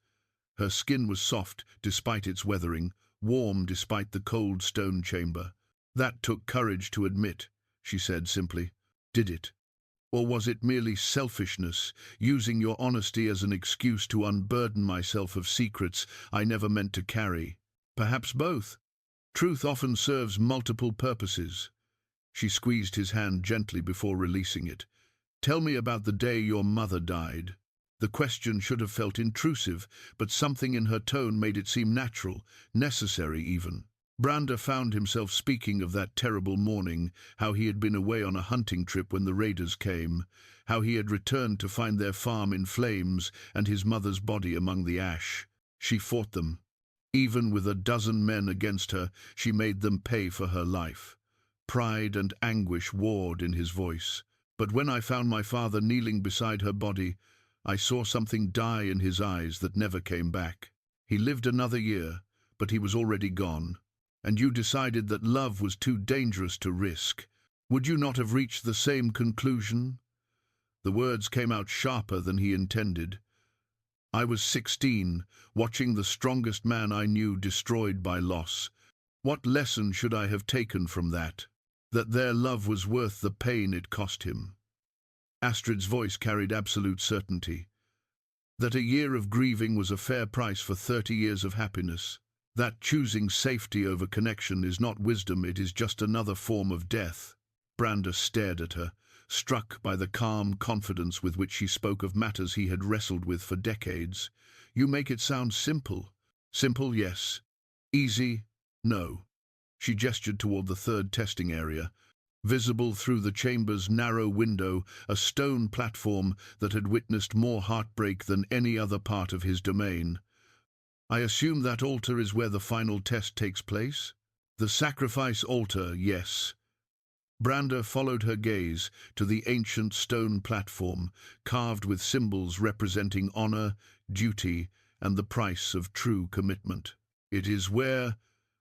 Her skin was soft despite its weathering, warm despite the cold stone chamber. That took courage to admit, she said simply. Did it? Or was it merely selfishness, using your honesty as an excuse to unburden myself of secrets I never meant to carry? Perhaps both. Truth often serves multiple purposes. She squeezed his hand gently before releasing it. Tell me about the day your mother died. The question should have felt intrusive, but something in her tone made it seem natural, necessary even. Brandr found himself speaking of that terrible morning, how he had been away on a hunting trip when the raiders came, how he had returned to find their farm in flames and his mother's body among the ash. She fought them. Even with a dozen men against her, she made them pay for her life. pride and anguish warred in his voice. But when I found my father kneeling beside her body, I saw something die in his eyes that never came back. He lived another year, but he was already gone. And you decided that love was too dangerous to risk. Would you not have reached the same conclusion? The words came out sharper than he intended. I was 16, watching the strongest man I knew destroyed by loss. What lesson should I have taken from that? That their love was worth the pain it cost him. Astrid's voice carried absolute certainty. That a year of grieving was a fair price for 30 years of happiness. That choosing safety over connection is not wisdom, it is just another form of death. Brandr stared at her, struck by the calm confidence with which she spoke of matters he had wrestled with for decades. You make it sound simple. Simple, yes. Easy, no. She gestured toward the third testing area. Visible through the chamber's narrow window, a stone platform that had witnessed more heartbreak than any other part of his domain. I assume that altar is where the final test takes place? The sacrifice altar, yes. Brandr followed her gaze to the ancient stone platform, carved with symbols representing honor, duty, and the price of true commitment. It is where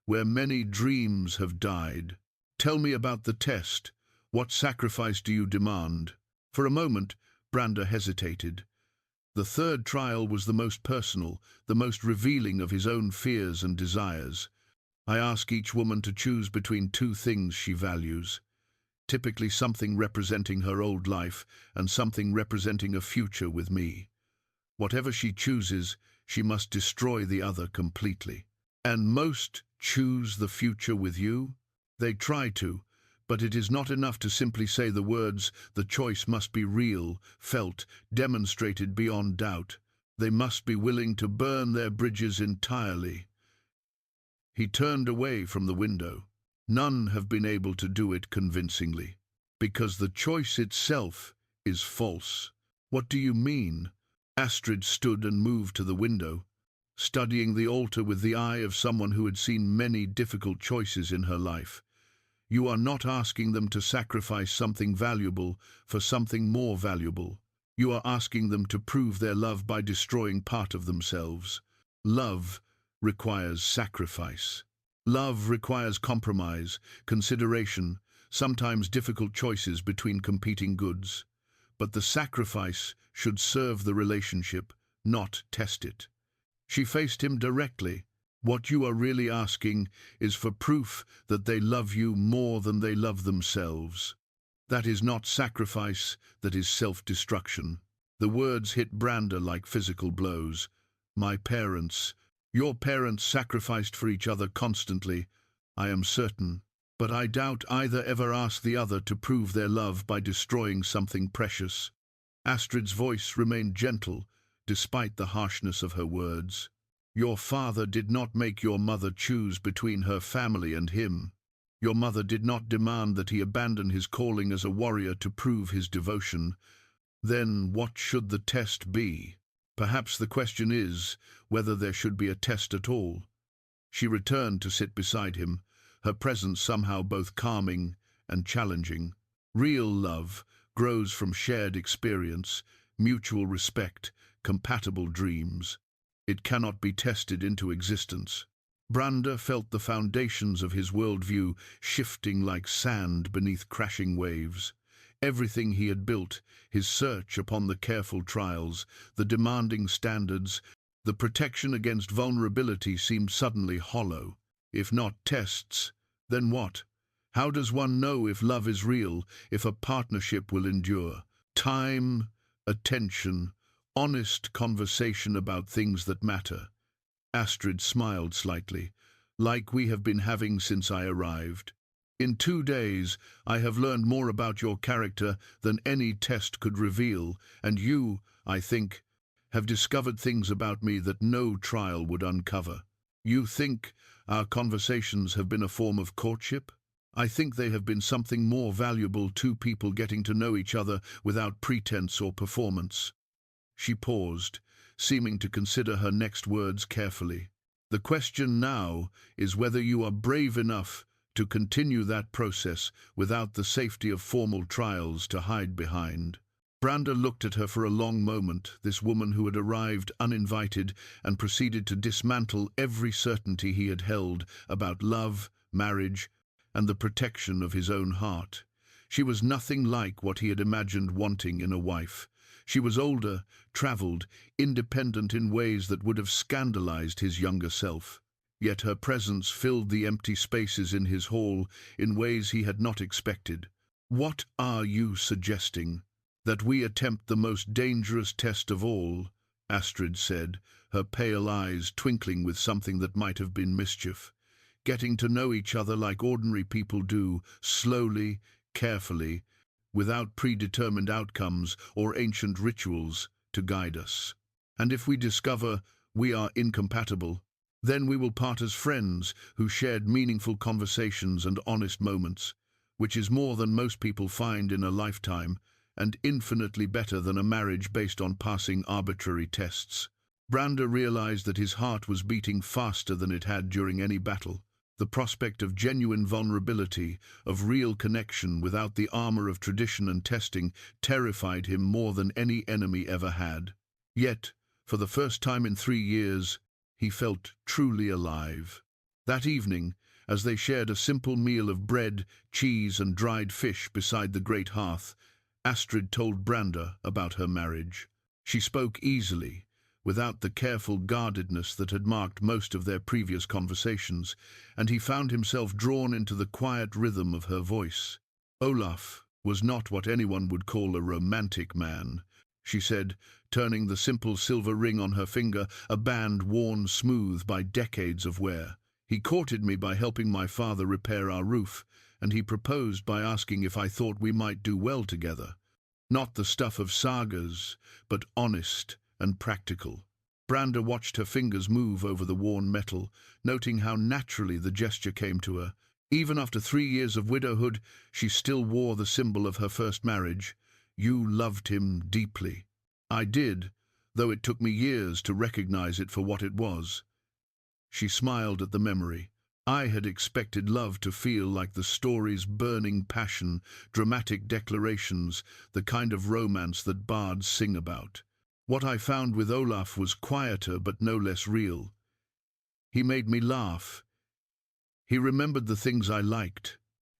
many dreams have died. Tell me about the test. What sacrifice do you demand? For a moment, Brandr hesitated. The third trial was the most personal, the most revealing of his own fears and desires. I ask each woman to choose between two things she values. Typically something representing her old life and something representing a future with me. Whatever she chooses, she must destroy the other completely. And most choose the future with you? They try to, but it is not enough to simply say the words. The choice must be real, felt, demonstrated beyond doubt. They must be willing to burn their bridges entirely. He turned away from the window. None have been able to do it convincingly, because the choice itself is false. What do you mean? Astrid stood and moved to the window, studying the altar with the eye of someone who had seen many difficult choices in her life. You are not asking them to sacrifice something valuable for something more valuable. You are asking them to prove their love by destroying part of themselves. Love requires sacrifice. Love requires compromise, consideration, sometimes difficult choices between competing goods. But the sacrifice should serve the relationship, not test it. She faced him directly. What you are really asking is for proof that they love you more than they love themselves. That is not sacrifice, that is self-destruction. The words hit Brandr like physical blows. My parents, your parents sacrificed for each other constantly, I am certain, but I doubt either ever asked the other to prove their love by destroying something precious. Astrid's voice remained gentle, despite the harshness of her words. Your father did not make your mother choose between her family and him. Your mother did not demand that he abandon his calling as a warrior to prove his devotion. Then what should the test be? Perhaps the question is whether there should be a test at all. She returned to sit beside him, her presence somehow both calming and challenging. Real love grows from shared experience, mutual respect, compatible dreams. It cannot be tested into existence. Brandr felt the foundations of his worldview shifting like sand beneath crashing waves. Everything he had built, his search upon the careful trials, the demanding standards, the protection against vulnerability seemed suddenly hollow. If not tests, then what? How does one know if love is real, if a partnership will endure? Time, attention, honest conversation about things that matter. Astrid smiled slightly, like we have been having since I arrived. In 2 days, I have learned more about your character than any test could reveal, and you, I think, have discovered things about me that no trial would uncover. You think our conversations have been a form of courtship? I think they have been something more valuable, two people getting to know each other without pretense or performance. She paused, seeming to consider her next words carefully. The question now is whether you are brave enough to continue that process without the safety of formal trials to hide behind. Brandr looked at her for a long moment, this woman who had arrived uninvited and proceeded to dismantle every certainty he had held about love, marriage, and the protection of his own heart. She was nothing like what he had imagined wanting in a wife. She was older, travelled, independent in ways that would have scandalized his younger self. Yet her presence filled the empty spaces in his hall in ways he had not expected. "What are you suggesting? That we attempt the most dangerous test of all?" Astrid said, her pale eyes twinkling with something that might have been mischief. "Getting to know each other like ordinary people do, slowly, carefully, without predetermined outcomes or ancient rituals to guide us. And if we discover we are incompatible, then we will part as friends who shared meaningful conversations and honest moments, which is more than most people find in a lifetime, and infinitely better than a marriage based on passing arbitrary tests." Brandr realized that his heart was beating faster than it had during any battle. The prospect of genuine vulnerability, of real connection without the armor of tradition and testing, terrified him more than any enemy ever had. Yet, for the first time in 3 years, he felt truly alive. That evening, as they shared a simple meal of bread, cheese, and dried fish beside the great hearth, Astrid told Brandr about her marriage. She spoke easily, without the careful guardedness that had marked most of their previous conversations, and he found himself drawn into the quiet rhythm of her voice. "Olaf was not what anyone would call a romantic man," she said, turning the simple silver ring on her finger, a band worn smooth by decades of wear. "He courted me by helping my father repair our roof, and he proposed by asking if I thought we might do well together. Not the stuff of sagas, but honest and practical." Brandr watched her fingers move over the worn metal, noting how naturally the gesture came to her. Even after 3 years of widowhood, she still wore the symbol of her first marriage. "You loved him deeply." "I did, though it took me years to recognize it for what it was." She smiled at the memory. "I had expected love to feel like the story's burning passion, dramatic declarations, the kind of romance that bards sing about. What I found with Olaf was quieter but no less real. He made me laugh. He remembered the things I liked.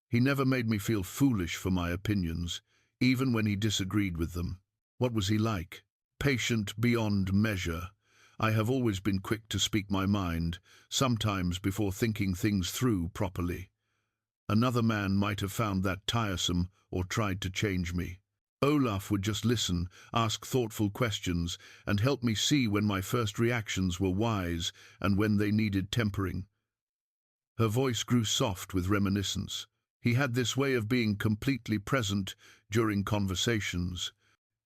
He never made me feel foolish for my opinions, even when he disagreed with them." "What was he like?" "Patient beyond measure. I have always been quick to speak my mind, sometimes before thinking things through properly. Another man might have found that tiresome or tried to change me. Olaf would just listen, ask thoughtful questions, and help me see when my first reactions were wise and when they needed tempering." Her voice grew soft with reminiscence. "He had this way of being completely present during conversations,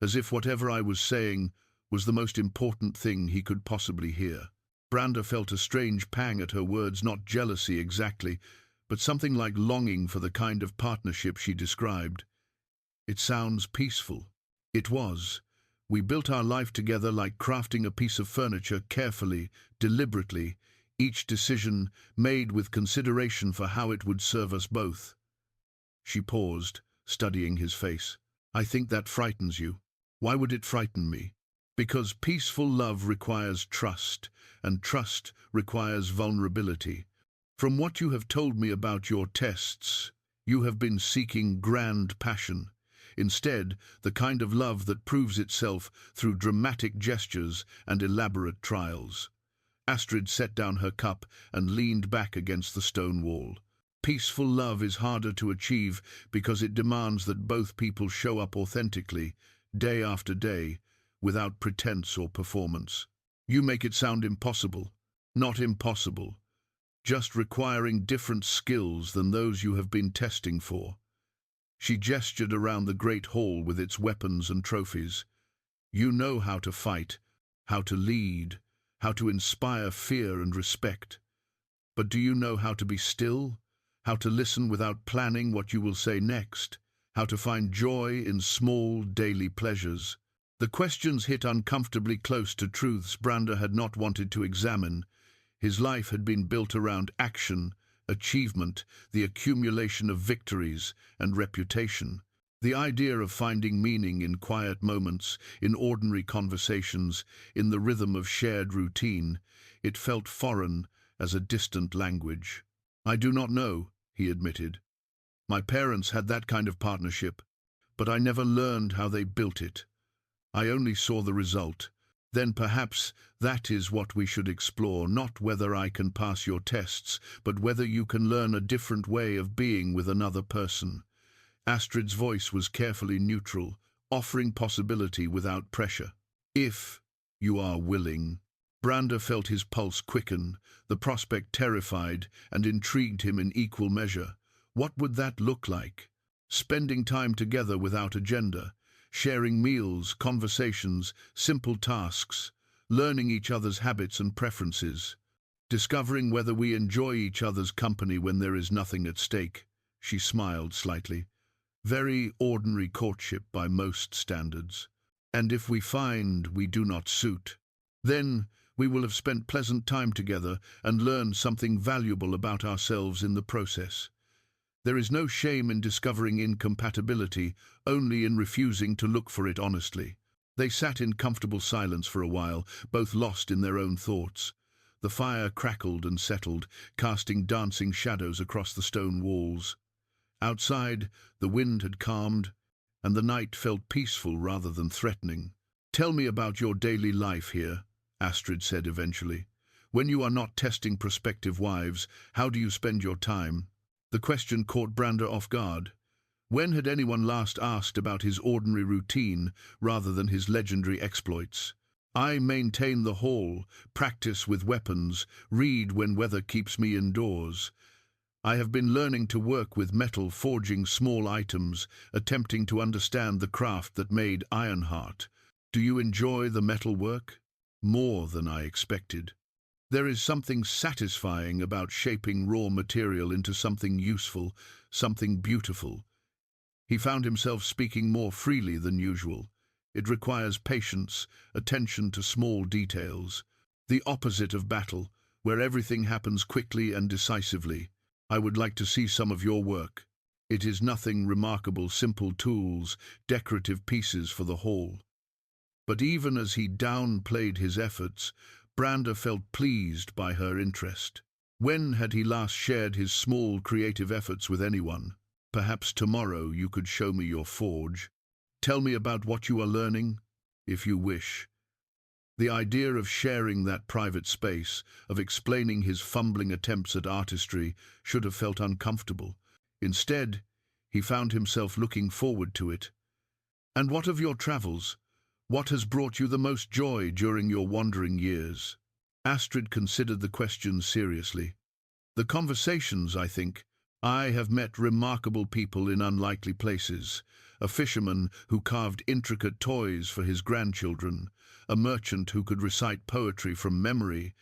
as if whatever I was saying was the most important thing he could possibly hear." Brandr felt a strange pang at her words, not jealousy exactly, but something like longing for the kind of partnership she described. "It sounds peaceful." It was. We built our life together like crafting a piece of furniture, carefully, deliberately, each decision made with consideration for how it would serve us both. She paused, studying his face. "I think that frightens you." "Why would it frighten me?" "Because peaceful love requires trust, and trust requires vulnerability. From what you have told me about your tests, you have been seeking grand passion. Instead, the kind of love that proves itself through dramatic gestures and elaborate trials." Astrid set down her cup and leaned back against the stone wall. "Peaceful love is harder to achieve because it demands that both people show up authentically, day after day, without pretense or performance." "You make it sound impossible." "Not impossible, just requiring different skills than those you have been testing for." She gestured around the great hall with its weapons and trophies. "You know how to fight, how to lead, how to inspire fear and respect. But do you know how to be still? How to listen without planning what you will say next? How to find joy in small daily pleasures?" The questions hit uncomfortably close to truths Brandr had not wanted to examine. His life had been built around action, achievement, the accumulation of victories and reputation. The idea of finding meaning in quiet moments, in ordinary conversations, in the rhythm of shared routine, it felt foreign as a distant language. "I do not know," he admitted. "My parents had that kind of partnership, but I never learned how they built it. I only saw the result. Then perhaps that is what we should explore, not whether I can pass your tests, but whether you can learn a different way of being with another person." Astrid's voice was carefully neutral, offering possibility without pressure. "If you are willing." Brandr felt his pulse quicken. The prospect terrified and intrigued him in equal measure. What would that look like? Spending time together without agenda, sharing meals, conversations, simple tasks, learning each other's habits and preferences, discovering whether we enjoy each other's company when there is nothing at stake. She smiled slightly. Very ordinary courtship by most standards. And if we find we do not suit, then we will have spent pleasant time together and learned something valuable about ourselves in the process. There is no shame in discovering incompatibility, only in refusing to look for it honestly. They sat in comfortable silence for a while, both lost in their own thoughts. The fire crackled and settled, casting dancing shadows across the stone walls. Outside, the wind had calmed, and the night felt peaceful rather than threatening. "Tell me about your daily life here," Astrid said eventually. "When you are not testing prospective wives, how do you spend your time?" The question caught Brandr off guard. When had anyone last asked about his ordinary routine rather than his legendary exploits? "I maintain the hall, practice with weapons, read when weather keeps me indoors. I have been learning to work with metal, forging small items, attempting to understand the craft that made Ironheart." "Do you enjoy the metal work?" "More than I expected. There is something satisfying about shaping raw material into something useful, something beautiful." He found himself speaking more freely than usual. "It requires patience, attention to small details. The opposite of battle, where everything happens quickly and decisively. I would like to see some of your work. It is nothing remarkable, simple tools, decorative pieces for the hall." But even as he downplayed his efforts, Brandr felt pleased by her interest. When had he last shared his small creative efforts with anyone? "Perhaps tomorrow you could show me your forge. Tell me about what you are learning, if you wish." The idea of sharing that private space, of explaining his fumbling attempts at artistry, should have felt uncomfortable. Instead, he found himself looking forward to it. "And what of your travels? What has brought you the most joy during your wandering years?" Astrid considered the question seriously. "The conversations, I think. I have met remarkable people in unlikely places. A fisherman who carved intricate toys for his grandchildren, a merchant who could recite poetry from memory,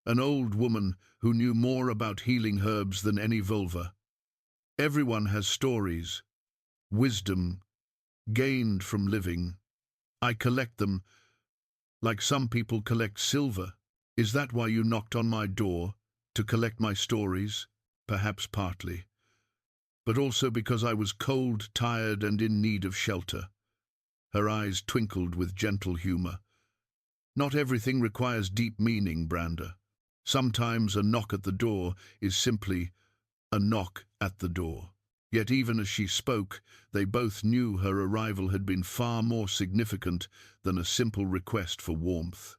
an old woman who knew more about healing herbs than any vulva. Everyone has stories, wisdom, gained from living. I collect them, like some people collect silver." "Is that why you knocked on my door? To collect my stories?" "Perhaps partly. But also because I was cold, tired, and in need of shelter." Her eyes twinkled with gentle humor. "Not everything requires deep meaning, Brandr. Sometimes a knock at the door is simply a knock at the door." Yet even as she spoke, they both knew her arrival had been far more significant than a simple request for warmth.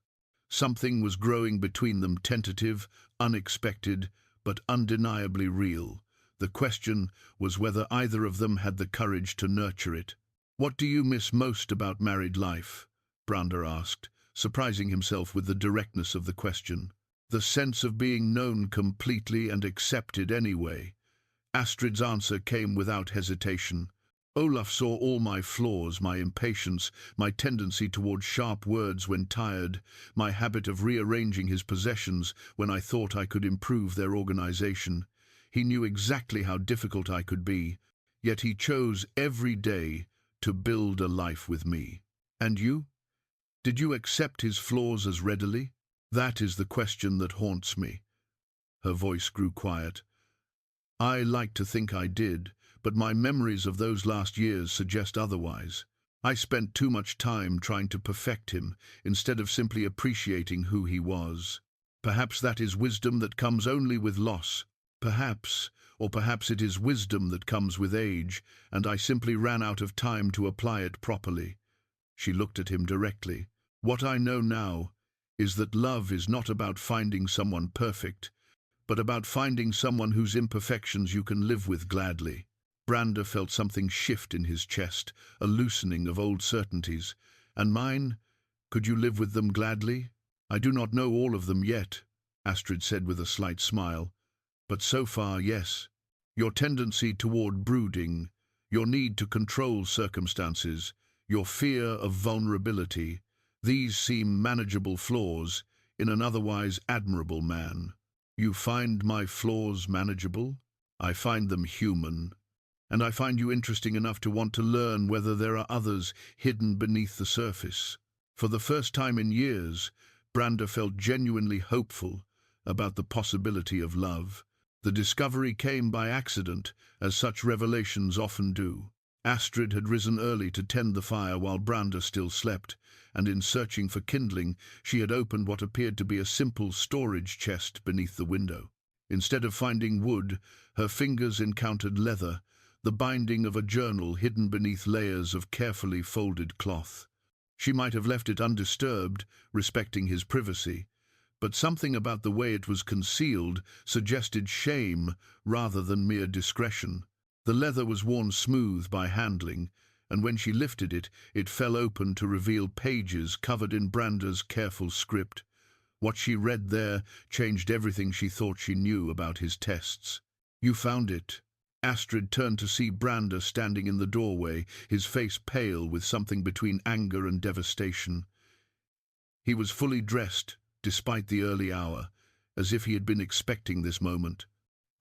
Something was growing between them, tentative, unexpected, but undeniably real. The question was whether either of them had the courage to nurture it. "What do you miss most about married life?" Brandr asked, surprising himself with the directness of the question. "The sense of being known completely and accepted anyway." Astrid's answer came without hesitation. "Olaf saw all my flaws, my impatience, my tendency toward sharp words when tired, my habit of rearranging his possessions when I thought I could improve their organization. He knew exactly how difficult I could be, yet he chose every day to build a life with me. And you? Did you accept his flaws as readily? That is the question that haunts me." Her voice grew quiet. I like to think I did, but my memories of those last years suggest otherwise. I spent too much time trying to perfect him, instead of simply appreciating who he was. Perhaps that is wisdom that comes only with loss. Perhaps, or perhaps it is wisdom that comes with age, and I simply ran out of time to apply it properly. She looked at him directly. What I know now is that love is not about finding someone perfect, but about finding someone whose imperfections you can live with gladly. Brandr felt something shift in his chest, a loosening of old certainties. And mine? Could you live with them gladly? I do not know all of them yet, Astrid said with a slight smile. But so far, yes. Your tendency toward brooding, your need to control circumstances, your fear of vulnerability, these seem manageable flaws in an otherwise admirable man. You find my flaws manageable? I find them human. And I find you interesting enough to want to learn whether there are others hidden beneath the surface. For the first time in years, Brandr felt genuinely hopeful about the possibility of love. The discovery came by accident, as such revelations often do. Astrid had risen early to tend the fire while Brandr still slept, and in searching for kindling, she had opened what appeared to be a simple storage chest beneath the window. Instead of finding wood, her fingers encountered leather, the binding of a journal hidden beneath layers of carefully folded cloth. She might have left it undisturbed, respecting his privacy, but something about the way it was concealed suggested shame rather than mere discretion. The leather was worn smooth by handling, and when she lifted it, it fell open to reveal pages covered in Brandr's careful script. What she read there changed everything she thought she knew about his tests. "You found it." Astrid turned to see Brandr standing in the doorway, his face pale with something between anger and devastation. He was fully dressed, despite the early hour, as if he had been expecting this moment.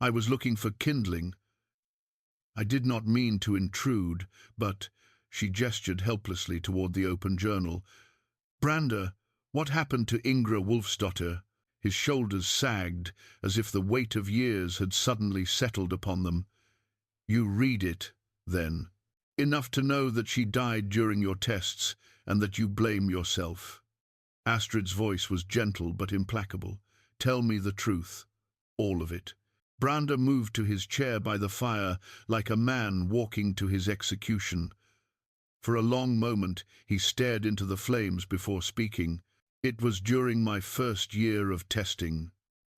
"I was looking for kindling. I did not mean to intrude, but—" She gestured helplessly toward the open journal. "Brandr, what happened to Ingra Wolfsdotter?" His shoulders sagged, as if the weight of years had suddenly settled upon them. "You read it, then. Enough to know that she died during your tests, and that you blame yourself." Astrid's voice was gentle but implacable. "Tell me the truth. All of it." Brandr moved to his chair by the fire like a man walking to his execution. For a long moment he stared into the flames before speaking. "It was during my first year of testing.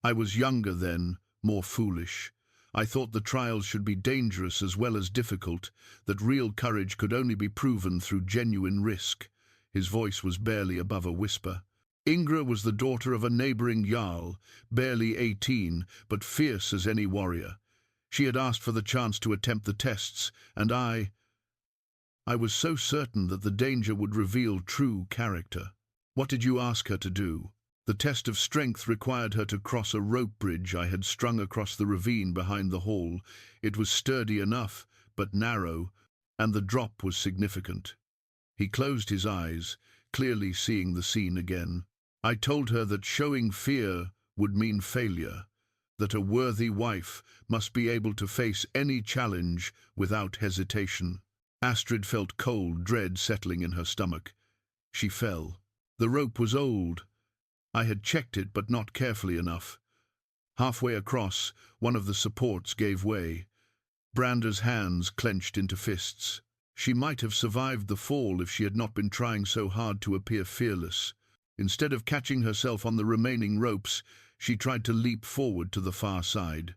I was younger then, more foolish. I thought the trials should be dangerous as well as difficult, that real courage could only be proven through genuine risk." His voice was barely above a whisper. "Ingra was the daughter of a neighboring jarl, barely 18, but fierce as any warrior. She had asked for the chance to attempt the tests, and I was so certain that the danger would reveal true character." "What did you ask her to do?" "The test of strength required her to cross a rope bridge I had strung across the ravine behind the hall. It was sturdy enough, but narrow, and the drop was significant." He closed his eyes, clearly seeing the scene again. "I told her that showing fear would mean failure, that a worthy wife must be able to face any challenge without hesitation." Astrid felt cold dread settling in her stomach. She fell. The rope was old. I had checked it, but not carefully enough. Halfway across, one of the supports gave way. Brandr's hands clenched into fists. She might have survived the fall if she had not been trying so hard to appear fearless. Instead of catching herself on the remaining ropes, she tried to leap forward to the far side.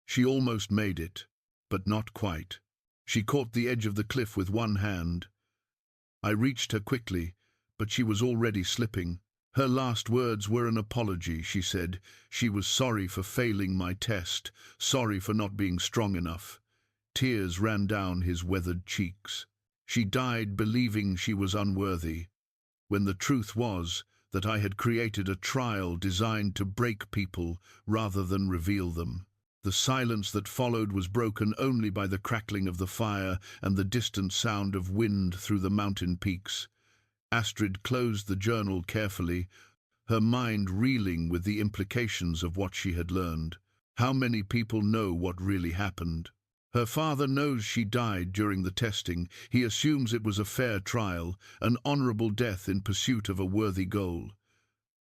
She almost made it, but not quite. She caught the edge of the cliff with one hand. I reached her quickly, but she was already slipping. Her last words were an apology, she said. She was sorry for failing my test, sorry for not being strong enough. Tears ran down his weathered cheeks. She died believing she was unworthy, when the truth was that I had created a trial designed to break people rather than reveal them. The silence that followed was broken only by the crackling of the fire and the distant sound of wind through the mountain peaks. Astrid closed the journal carefully, her mind reeling with the implications of what she had learned. How many people know what really happened? Her father knows she died during the testing. He assumes it was a fair trial, an honorable death in pursuit of a worthy goal.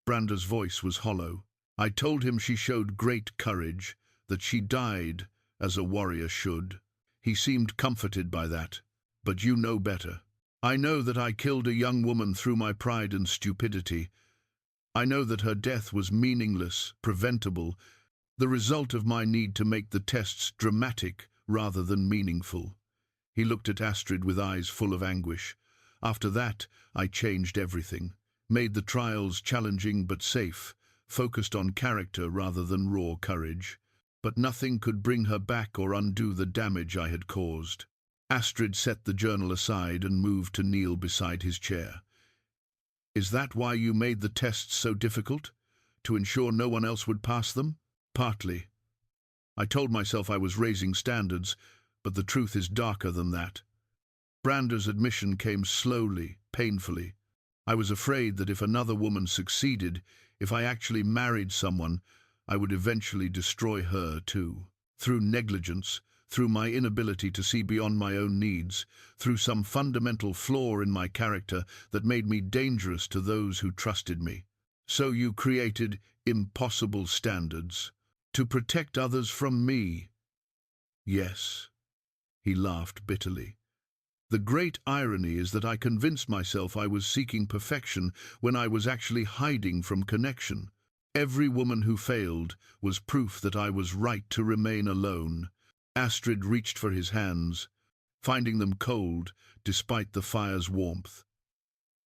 Brandr's voice was hollow. I told him she showed great courage, that she died as a warrior should. He seemed comforted by that. But you know better. I know that I killed a young woman through my pride and stupidity. I know that her death was meaningless, preventable, the result of my need to make the tests dramatic rather than meaningful. He looked at Astrid with eyes full of anguish. After that, I changed everything, made the trials challenging but safe, focused on character rather than raw courage. But nothing could bring her back or undo the damage I had caused. Astrid set the journal aside and moved to kneel beside his chair. Is that why you made the tests so difficult? To ensure no one else would pass them? Partly. I told myself I was raising standards, but the truth is darker than that. Brandr's admission came slowly, painfully. I was afraid that if another woman succeeded, if I actually married someone, I would eventually destroy her too. Through negligence, through my inability to see beyond my own needs, through some fundamental flaw in my character that made me dangerous to those who trusted me. So you created impossible standards to protect others from me. Yes. He laughed bitterly. The great irony is that I convinced myself I was seeking perfection when I was actually hiding from connection. Every woman who failed was proof that I was right to remain alone. Astrid reached for his hands, finding them cold despite the fire's warmth.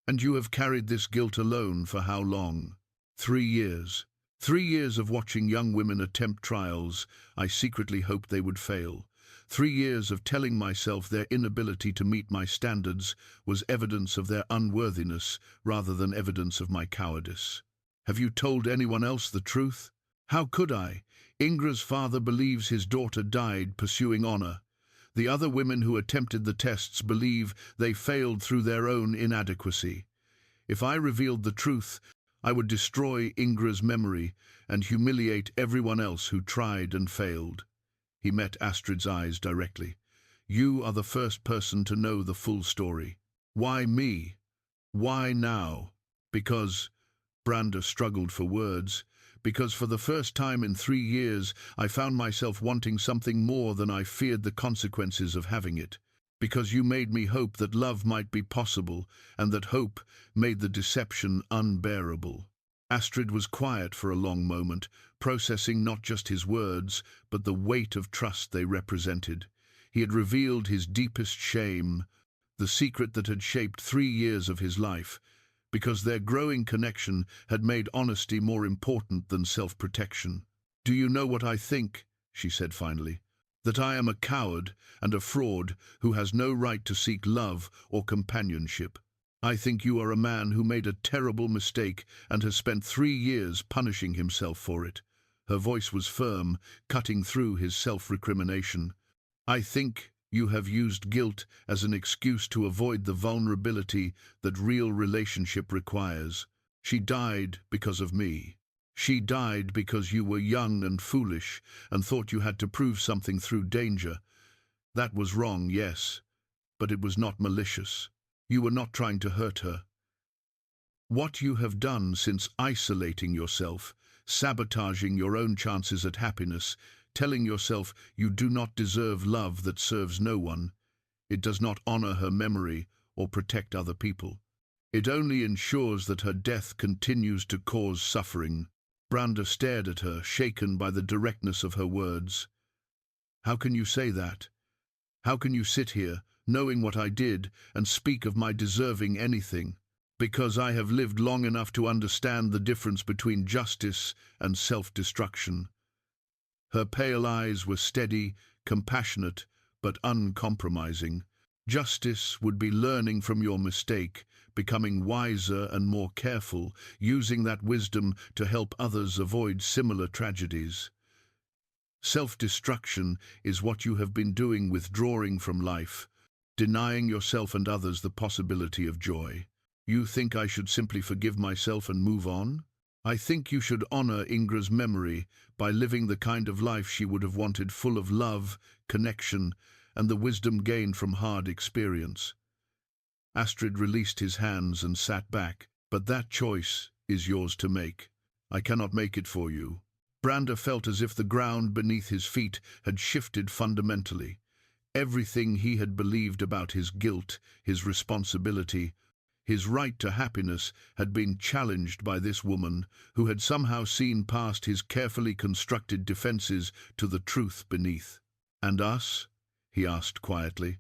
And you have carried this guilt alone for how long? 3 years. 3 years of watching young women attempt trials I secretly hoped they would fail. 3 years of telling myself their inability to meet my standards was evidence of their unworthiness rather than evidence of my cowardice. Have you told anyone else the truth? How could I? Ingra's father believes his daughter died pursuing honor. The other women who attempted the tests believe they failed through their own inadequacy. If I revealed the truth, I would destroy Ingra's memory and humiliate everyone else who tried and failed. He met Astrid's eyes directly. You are the first person to know the full story. Why me? Why now? Because, Brandr struggled for words, because for the first time in 3 years I found myself wanting something more than I feared the consequences of having it. Because you made me hope that love might be possible, and that hope made the deception unbearable. Astrid was quiet for a long moment, processing not just his words, but the weight of trust they represented. He had revealed his deepest shame, the secret that had shaped 3 years of his life, because their growing connection had made honesty more important than self-protection. Do you know what I think? She said finally. That I am a coward and a fraud who has no right to seek love or companionship. I think you are a man who made a terrible mistake and has spent 3 years punishing himself for it. Her voice was firm, cutting through his self-recrimination. I think you have used guilt as an excuse to avoid the vulnerability that real relationship requires. She died because of me. She died because you were young and foolish and thought you had to prove something through danger. That was wrong, yes, but it was not malicious. You were not trying to hurt her. What you have done since isolating yourself, sabotaging your own chances at happiness, telling yourself you do not deserve love that serves no one, it does not honor her memory or protect other people. It only ensures that her death continues to cause suffering. Brandr stared at her, shaken by the directness of her words. How can you say that? How can you sit here, knowing what I did, and speak of my deserving anything? Because I have lived long enough to understand the difference between justice and self-destruction. Her pale eyes were steady, compassionate, but uncompromising. Justice would be learning from your mistake, becoming wiser and more careful, using that wisdom to help others avoid similar tragedies. Self-destruction is what you have been doing, withdrawing from life, denying yourself and others the possibility of joy. You think I should simply forgive myself and move on? I think you should honor Ingra's memory by living the kind of life she would have wanted, full of love, connection, and the wisdom gained from hard experience. Astrid released his hands and sat back. But that choice is yours to make. I cannot make it for you. Brandr felt as if the ground beneath his feet had shifted fundamentally. Everything he had believed about his guilt, his responsibility, his right to happiness had been challenged by this woman who had somehow seen past his carefully constructed defenses to the truth beneath. "And us?" he asked quietly.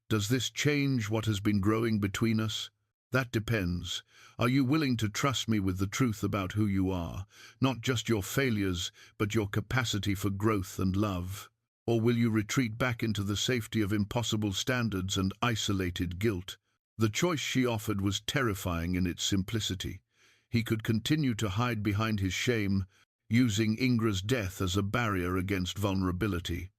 "Does this change what has been growing between us? That depends. Are you willing to trust me with the truth about who you are, not just your failures, but your capacity for growth and love? Or will you retreat back into the safety of impossible standards and isolated guilt?" The choice she offered was terrifying in its simplicity. He could continue to hide behind his shame, using Ingra's death as a barrier against vulnerability.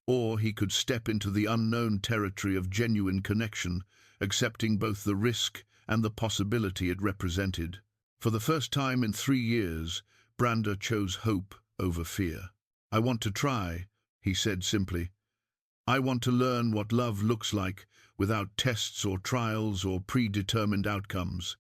Or he could step into the unknown territory of genuine connection, accepting both the risk and the possibility it represented. For the first time in 3 years, Brandr chose hope over fear. "I want to try," he said simply. "I want to learn what love looks like, without tests or trials or predetermined outcomes.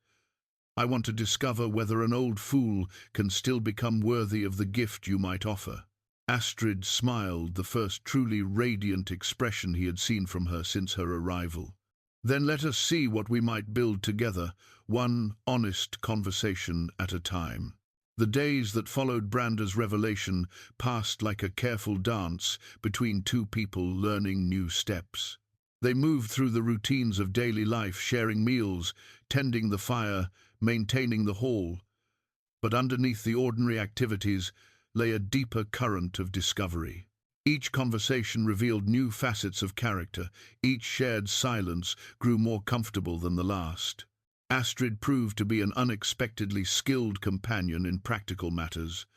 I want to discover whether an old fool can still become worthy of the gift you might offer." Astrid smiled, the first truly radiant expression he had seen from her since her arrival. "Then let us see what we might build together, one honest conversation at a time." The days that followed Brandr's revelation passed like a careful dance between two people learning new steps. They moved through the routines of daily life, sharing meals, tending the fire, maintaining the hall. But underneath the ordinary activities lay a deeper current of discovery. Each conversation revealed new facets of character. Each shared silence grew more comfortable than the last. Astrid proved to be an unexpectedly skilled companion in practical matters.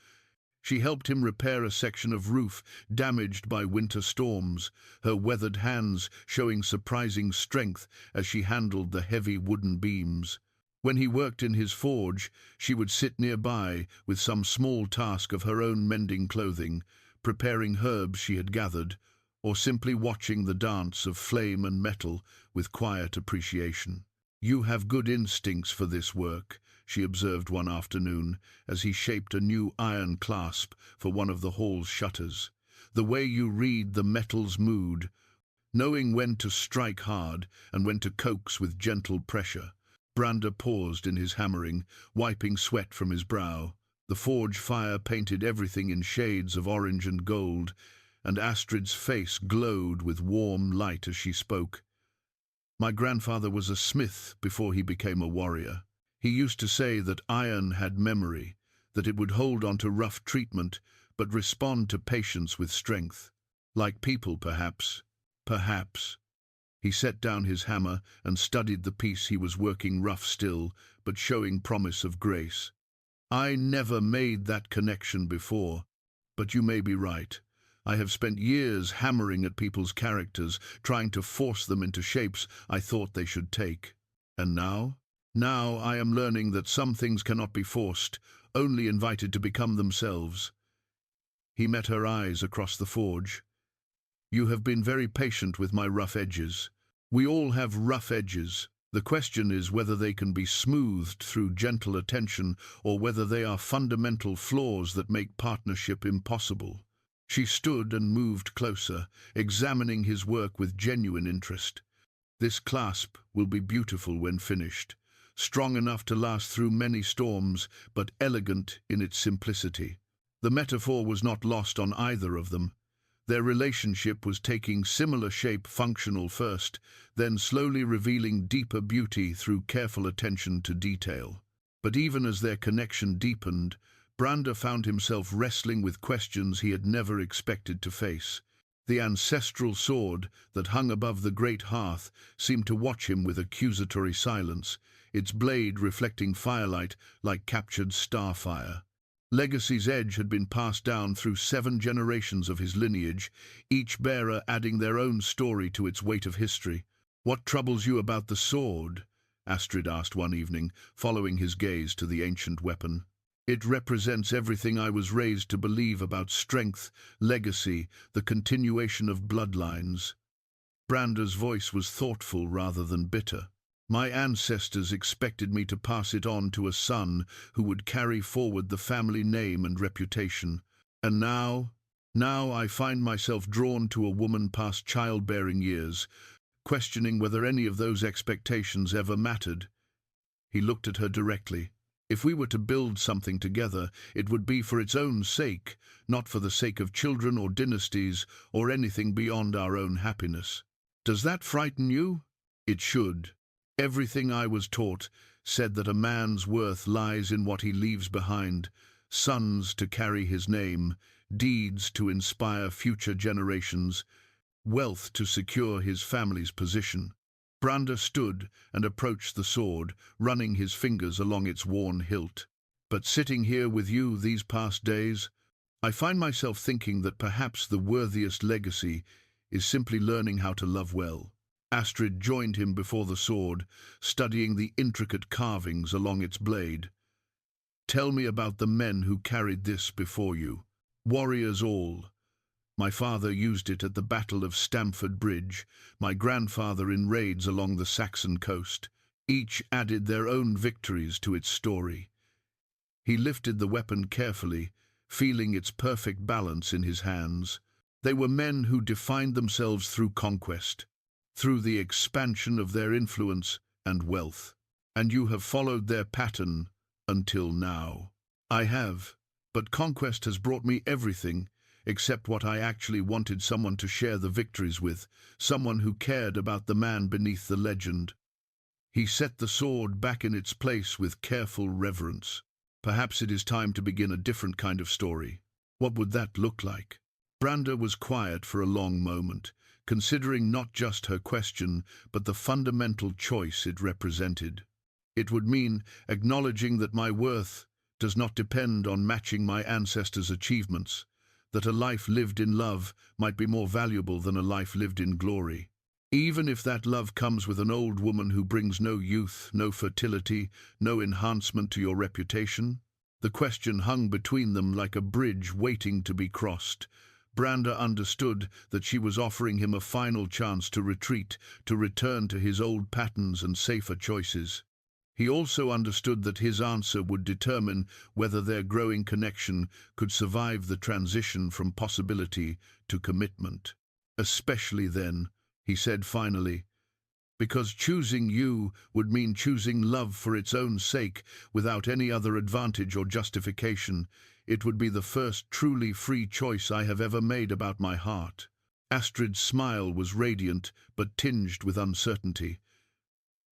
She helped him repair a section of roof damaged by winter storms, her weathered hands showing surprising strength as she handled the heavy wooden beams. When he worked in his forge, she would sit nearby with some small task of her own, mending clothing, preparing herbs she had gathered, or simply watching the dance of flame and metal with quiet appreciation. "You have good instincts for this work," she observed one afternoon as he shaped a new iron clasp for one of the hall's shutters. "The way you read the metal's mood, knowing when to strike hard and when to coax with gentle pressure." Brandr paused in his hammering, wiping sweat from his brow. The forge fire painted everything in shades of orange and gold, and Astrid's face glowed with warm light as she spoke. "My grandfather was a smith before he became a warrior. He used to say that iron had memory, that it would hold on to rough treatment, but respond to patience with strength. Like people, perhaps. Perhaps." He set down his hammer and studied the piece he was working, rough still, but showing promise of grace. "I never made that connection before, but you may be right. I have spent years hammering at people's characters, trying to force them into shapes I thought they should take. And now? Now I am learning that some things cannot be forced, only invited to become themselves." He met her eyes across the forge. "You have been very patient with my rough edges. We all have rough edges. The question is whether they can be smoothed through gentle attention or whether they are fundamental flaws that make partnership impossible." She stood and moved closer, examining his work with genuine interest. "This clasp will be beautiful when finished, strong enough to last through many storms, but elegant in its simplicity." The metaphor was not lost on either of them. Their relationship was taking similar shape, functional first, then slowly revealing deeper beauty through careful attention to detail. But even as their connection deepened, Brandr found himself wrestling with questions he had never expected to face. The ancestral sword that hung above the great hearth seemed to watch him with accusatory silence, its blade reflecting firelight like captured starfire. Legacy's edge had been passed down through 7 generations of his lineage, each bearer adding their own story to its weight of history. "What troubles you about the sword?" Astrid asked one evening, following his gaze to the ancient weapon. It represents everything I was raised to believe about strength, legacy, the continuation of bloodlines. Brandr's voice was thoughtful rather than bitter. My ancestors expected me to pass it on to a son who would carry forward the family name and reputation. And now I find myself drawn to a woman past childbearing years, questioning whether any of those expectations ever mattered. He looked at her directly. If we were to build something together, it would be for its own sake, not for the sake of children or dynasties or anything beyond our own happiness. Does that frighten you? It should. Everything I was taught said that a man's worth lies in what he leaves behind, sons to carry his name, deeds to inspire future generations, wealth to secure his family's position. Brandr stood and approached the sword, running his fingers along its worn hilt. But sitting here with you these past days, I find myself thinking that perhaps the worthiest legacy is simply learning how to love well. Astrid joined him before the sword, studying the intricate carvings along its blade. Tell me about the men who carried this before you. Warriors all. My father used it at the Battle of Stamford Bridge, my grandfather in raids along the Saxon coast. Each added their own victories to its story. He lifted the weapon carefully, feeling its perfect balance in his hands. They were men who defined themselves through conquest, through the expansion of their influence and wealth. And you have followed their pattern until now. I have, but conquest has brought me everything except what I actually wanted: someone to share the victories with, someone who cared about the man beneath the legend. He set the sword back in its place with careful reverence. Perhaps it is time to begin a different kind of story. What would that look like? Brandr was quiet for a long moment, considering not just her question, but the fundamental choice it represented. It would mean acknowledging that my worth does not depend on matching my ancestors' achievements, that a life lived in love might be more valuable than a life lived in glory. Even if that love comes with an old woman who brings no youth, no fertility, no enhancement to your reputation. The question hung between them like a bridge waiting to be crossed. Brandr understood that she was offering him a final chance to retreat, to return to his old patterns and safer choices. He also understood that his answer would determine whether their growing connection could survive the transition from possibility to commitment. Especially then, he said finally, because choosing you would mean choosing love for its own sake, without any other advantage or justification. It would be the first truly free choice I have ever made about my heart. Astrid's smile was radiant, but tinged with uncertainty.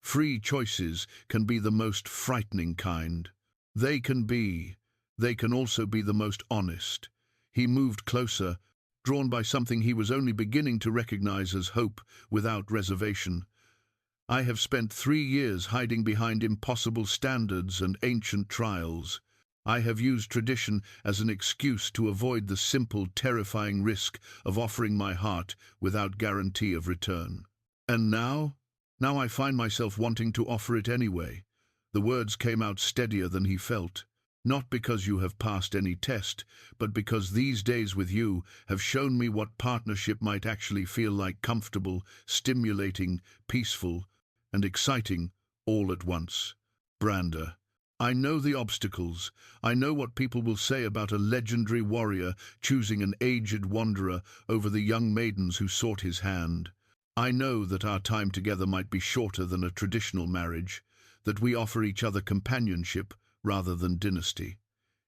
Free choices can be the most frightening kind. They can also be the most honest. He moved closer, drawn by something he was only beginning to recognize as hope without reservation. I have spent 3 years hiding behind impossible standards and ancient trials. I have used tradition as an excuse to avoid the simple, terrifying risk of offering my heart without guarantee of return. And now I find myself wanting to offer it anyway. The words came out steadier than he felt. Not because you have passed any test, but because these days with you have shown me what partnership might actually feel like: comfortable, stimulating, peaceful, and exciting all at once. Brandr, I know the obstacles. I know what people will say about a legendary warrior choosing an aged wanderer over the young maidens who sought his hand. I know that our time together might be shorter than a traditional marriage, that we offer each other companionship rather than dynasty.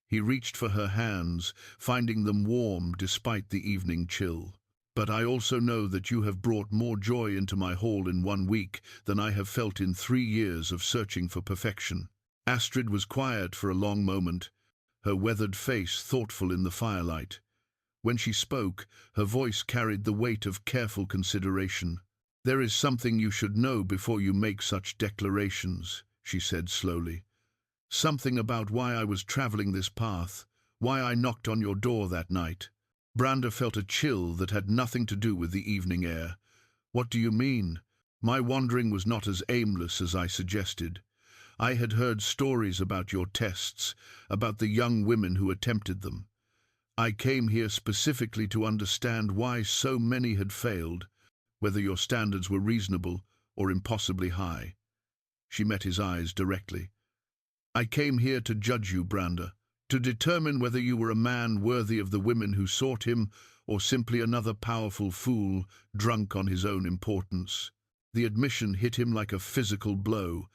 He reached for her hands, finding them warm despite the evening chill. But I also know that you have brought more joy into my hall in 1 week than I have felt in 3 years of searching for perfection. Astrid was quiet for a long moment, her weathered face thoughtful in the firelight. When she spoke, her voice carried the weight of careful consideration. There is something you should know before you make such declarations, she said slowly. Something about why I was traveling this path, why I knocked on your door that night. Brandr felt a chill that had nothing to do with the evening air. What do you mean? My wandering was not as aimless as I suggested. I had heard stories about your tests, about the young women who attempted them. I came here specifically to understand why so many had failed, whether your standards were reasonable or impossibly high. She met his eyes directly. I came here to judge you, Brandr, to determine whether you were a man worthy of the women who sought him, or simply another powerful fool drunk on his own importance. The admission hit him like a physical blow.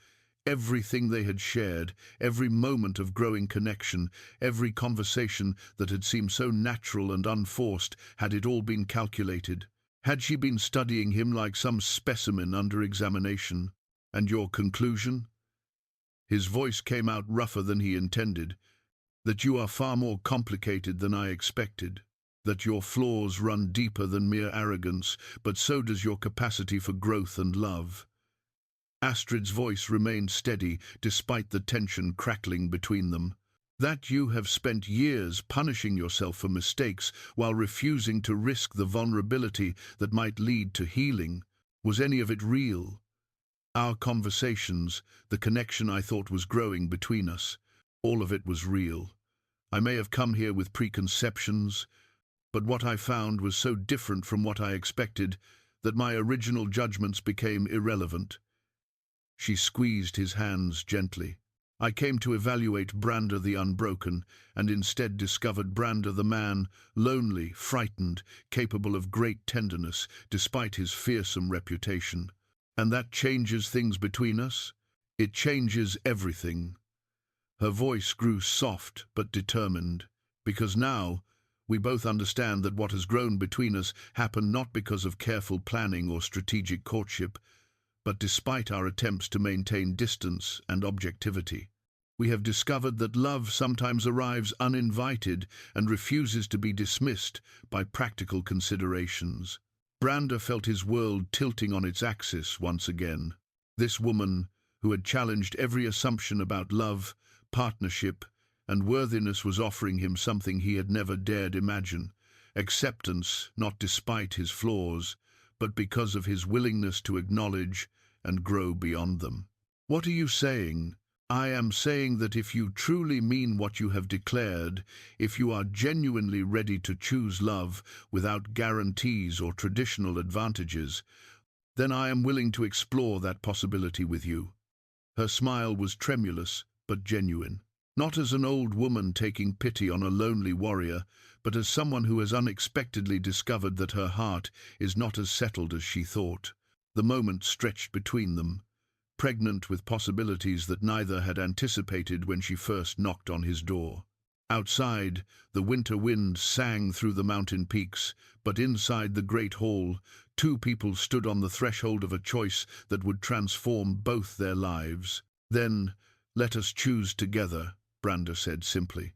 Everything they had shared, every moment of growing connection, every conversation that had seemed so natural and unforced, had it all been calculated? Had she been studying him like some specimen under examination? And your conclusion? His voice came out rougher than he intended. That you are far more complicated than I expected. That your flaws run deeper than mere arrogance, but so does your capacity for growth and love. Astrid's voice remained steady, despite the tension crackling between them. That you have spent years punishing yourself for mistakes while refusing to risk the vulnerability that might lead to healing. Was any of it real? Our conversations, the connection I thought was growing between us, all of it was real. I may have come here with preconceptions, but what I found was so different from what I expected that my original judgments became irrelevant. She squeezed his hands gently. I came to evaluate Brandr the Unbroken, and instead discovered Brandr the man, lonely, frightened, capable of great tenderness, despite his fearsome reputation. And that changes things between us? It changes everything. Her voice grew soft but determined, because now we both understand that what has grown between us happened not because of careful planning or strategic courtship, but despite our attempts to maintain distance and objectivity. We have discovered that love sometimes arrives uninvited and refuses to be dismissed by practical considerations. Brandr felt his world tilting on its axis once again. This woman, who had challenged every assumption about love, partnership, and worthiness, was offering him something he had never dared imagine. Acceptance, not despite his flaws, but because of his willingness to acknowledge and grow beyond them. What are you saying? I am saying that if you truly mean what you have declared, if you are genuinely ready to choose love without guarantees or traditional advantages, then I am willing to explore that possibility with you. Her smile was tremulous but genuine, not as an old woman taking pity on a lonely warrior, but as someone who has unexpectedly discovered that her heart is not as settled as she thought. The moment stretched between them, pregnant with possibilities that neither had anticipated when she first knocked on his door. Outside, the winter wind sang through the mountain peaks, but inside the great hall, two people stood on the threshold of a choice that would transform both their lives. Then, let us choose together, Brandr said simply.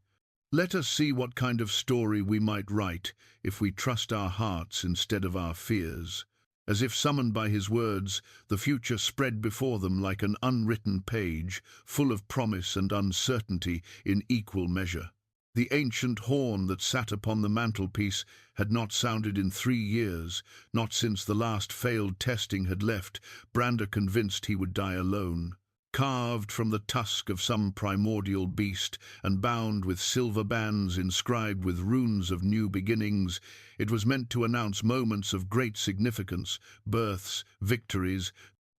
Let us see what kind of story we might write if we trust our hearts instead of our fears. As if summoned by his words, the future spread before them like an unwritten page, full of promise and uncertainty in equal measure. The ancient horn that sat upon the mantelpiece had not sounded in 3 years, not since the last failed testing had left Brandr convinced he would die alone. Carved from the tusk of some primordial beast and bound with silver bands inscribed with runes of new beginnings, it was meant to announce moments of great significance, births, victories,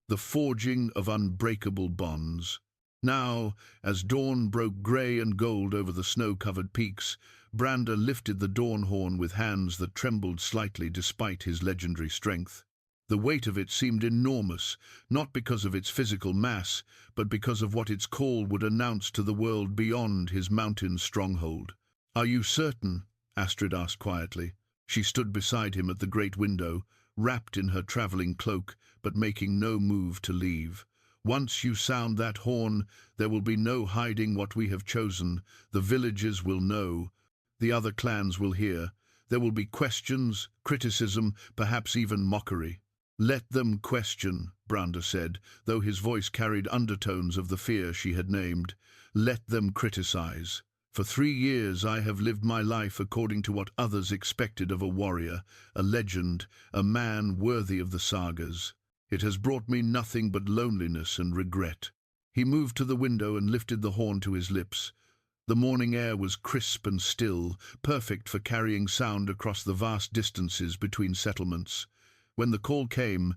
the forging of unbreakable bonds. Now, as dawn broke grey and gold over the snow-covered peaks, Brandr lifted the dawn horn with hands that trembled slightly despite his legendary strength. The weight of it seemed enormous, not because of its physical mass, but because of what its call would announce to the world beyond his mountain stronghold. "Are you certain?" Astrid asked quietly. She stood beside him at the great window, wrapped in her travelling cloak, but making no move to leave. "Once you sound that horn, there will be no hiding what we have chosen. The villages will know. The other clans will hear. There will be questions, criticism, perhaps even mockery." "Let them question," Brandr said, though his voice carried undertones of the fear she had named. "Let them criticize. For 3 years I have lived my life according to what others expected of a warrior, a legend, a man worthy of the sagas. It has brought me nothing but loneliness and regret." He moved to the window and lifted the horn to his lips. The morning air was crisp and still, perfect for carrying sound across the vast distances between settlements. When the call came,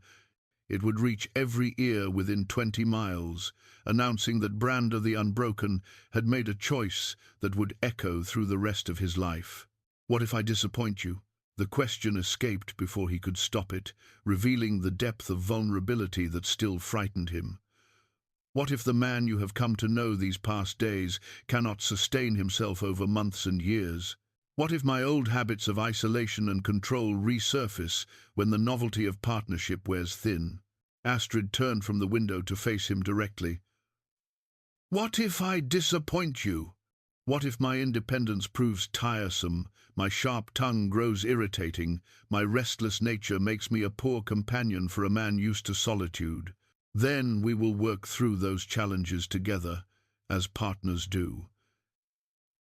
it would reach every ear within 20 miles, announcing that Brandr the Unbroken had made a choice that would echo through the rest of his life. "What if I disappoint you?" The question escaped before he could stop it, revealing the depth of vulnerability that still frightened him. What if the man you have come to know these past days cannot sustain himself over months and years? What if my old habits of isolation and control resurface when the novelty of partnership wears thin? Astrid turned from the window to face him directly. "What if I disappoint you? What if my independence proves tiresome, my sharp tongue grows irritating, my restless nature makes me a poor companion for a man used to solitude? Then we will work through those challenges together, as partners do."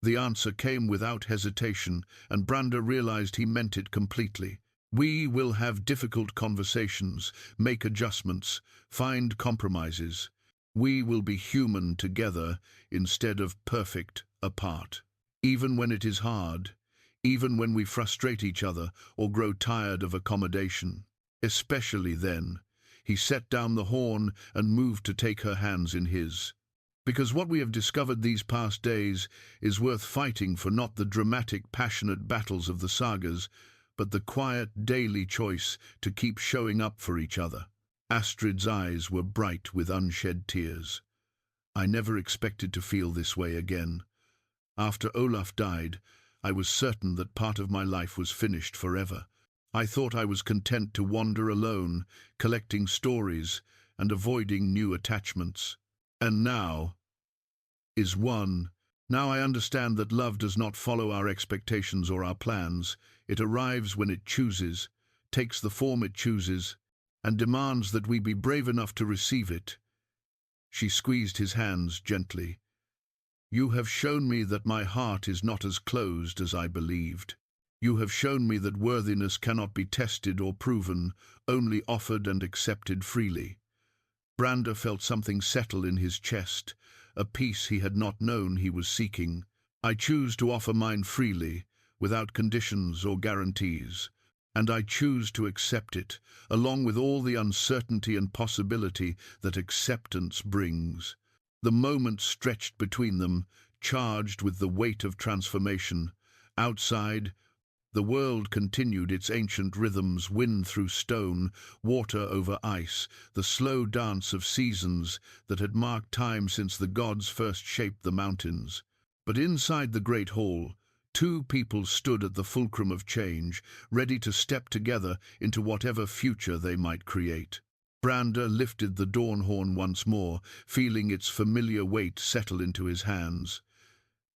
The answer came without hesitation, and Brandr realized he meant it completely. "We will have difficult conversations, make adjustments, find compromises. We will be human together instead of perfect apart. Even when it is hard, even when we frustrate each other or grow tired of accommodation. Especially then." He set down the horn and moved to take her hands in his. "Because what we have discovered these past days is worth fighting for, not the dramatic, passionate battles of the sagas, but the quiet, daily choice to keep showing up for each other." Astrid's eyes were bright with unshed tears. "I never expected to feel this way again. After Olaf died, I was certain that part of my life was finished forever. I thought I was content to wander alone, collecting stories and avoiding new attachments. And now is one. Now I understand that love does not follow our expectations or our plans. It arrives when it chooses, takes the form it chooses, and demands that we be brave enough to receive it." She squeezed his hands gently. "You have shown me that my heart is not as closed as I believed. You have shown me that worthiness cannot be tested or proven, only offered and accepted freely." Brandr felt something settle in his chest, a peace he had not known he was seeking. "I choose to offer mine freely, without conditions or guarantees. And I choose to accept it, along with all the uncertainty and possibility that acceptance brings." The moment stretched between them, charged with the weight of transformation. Outside, the world continued its ancient rhythms, wind through stone, water over ice, the slow dance of seasons that had marked time since the gods first shaped the mountains. But inside the great hall, two people stood at the fulcrum of change, ready to step together into whatever future they might create. Brandr lifted the dawn horn once more, feeling its familiar weight settle into his hands.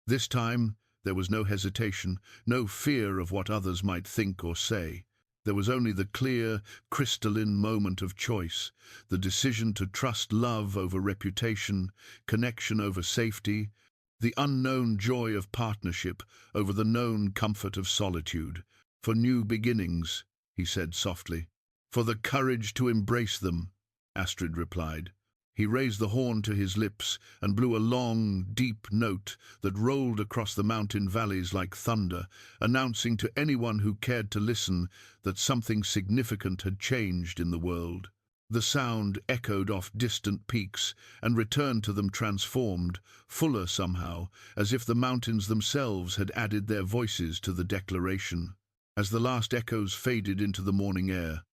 This time, there was no hesitation, no fear of what others might think or say. There was only the clear, crystalline moment of choice, the decision to trust love over reputation, connection over safety, the unknown joy of partnership over the known comfort of solitude. "For new beginnings," he said softly. "For the courage to embrace them," Astrid replied. He raised the horn to his lips and blew a long, deep note that rolled across the mountain valleys like thunder, announcing to anyone who cared to listen that something significant had changed in the world. The sound echoed off distant peaks and returned to them transformed, fuller somehow, as if the mountains themselves had added their voices to the declaration. As the last echoes faded into the morning air,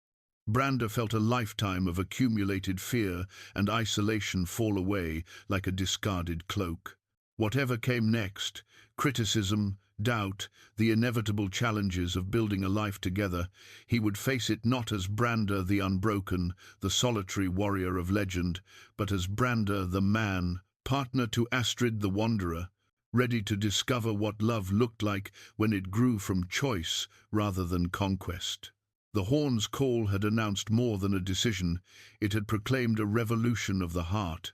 Brandr felt a lifetime of accumulated fear and isolation fall away like a discarded cloak. Whatever came next, criticism, doubt, the inevitable challenges of building a life together, he would face it not as Brandr the Unbroken, the solitary warrior of legend, but as Brandr the man, partner to Astrid the Wanderer, ready to discover what love looked like when it grew from choice rather than conquest. The horn's call had announced more than a decision. It had proclaimed a revolution of the heart.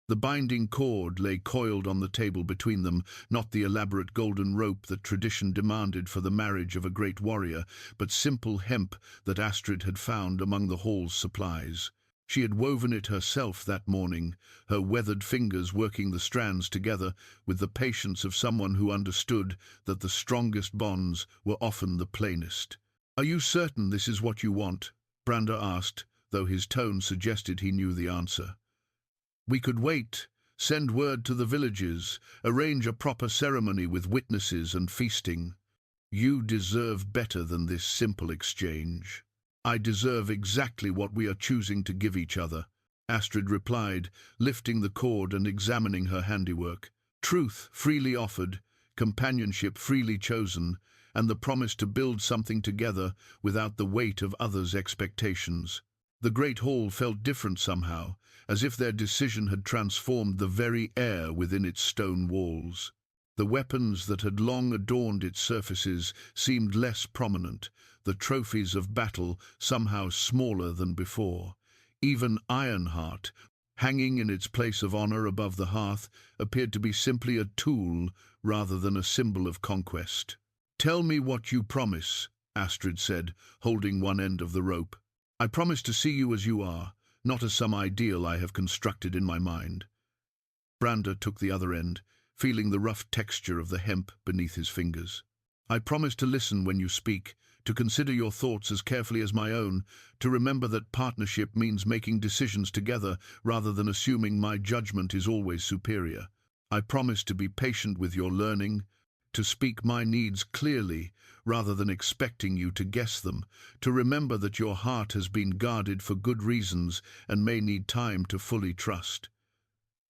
The binding cord lay coiled on the table between them, not the elaborate golden rope that tradition demanded for the marriage of a great warrior, but simple hemp that Astrid had found among the hall's supplies. She had woven it herself that morning, her weathered fingers working the strands together with the patience of someone who understood that the strongest bonds were often the plainest. "Are you certain this is what you want?" Brandr asked, though his tone suggested he knew the answer. "We could wait, send word to the villages, arrange a proper ceremony with witnesses and feasting. You deserve better than this simple exchange." "I deserve exactly what we are choosing to give each other," Astrid replied, lifting the cord and examining her handiwork. "Truth freely offered, companionship freely chosen, and the promise to build something together without the weight of others' expectations." The great hall felt different somehow, as if their decision had transformed the very air within its stone walls. The weapons that had long adorned its surfaces seemed less prominent, the trophies of battle somehow smaller than before. Even Ironheart, hanging in its place of honor above the hearth, appeared to be simply a tool rather than a symbol of conquest. "Tell me what you promise," Astrid said, holding one end of the rope. "I promise to see you as you are, not as some ideal I have constructed in my mind." Brandr took the other end, feeling the rough texture of the hemp beneath his fingers. "I promise to listen when you speak, to consider your thoughts as carefully as my own, to remember that partnership means making decisions together rather than assuming my judgment is always superior. I promise to be patient with your learning, to speak my needs clearly rather than expecting you to guess them, to remember that your heart has been guarded for good reasons and may need time to fully trust."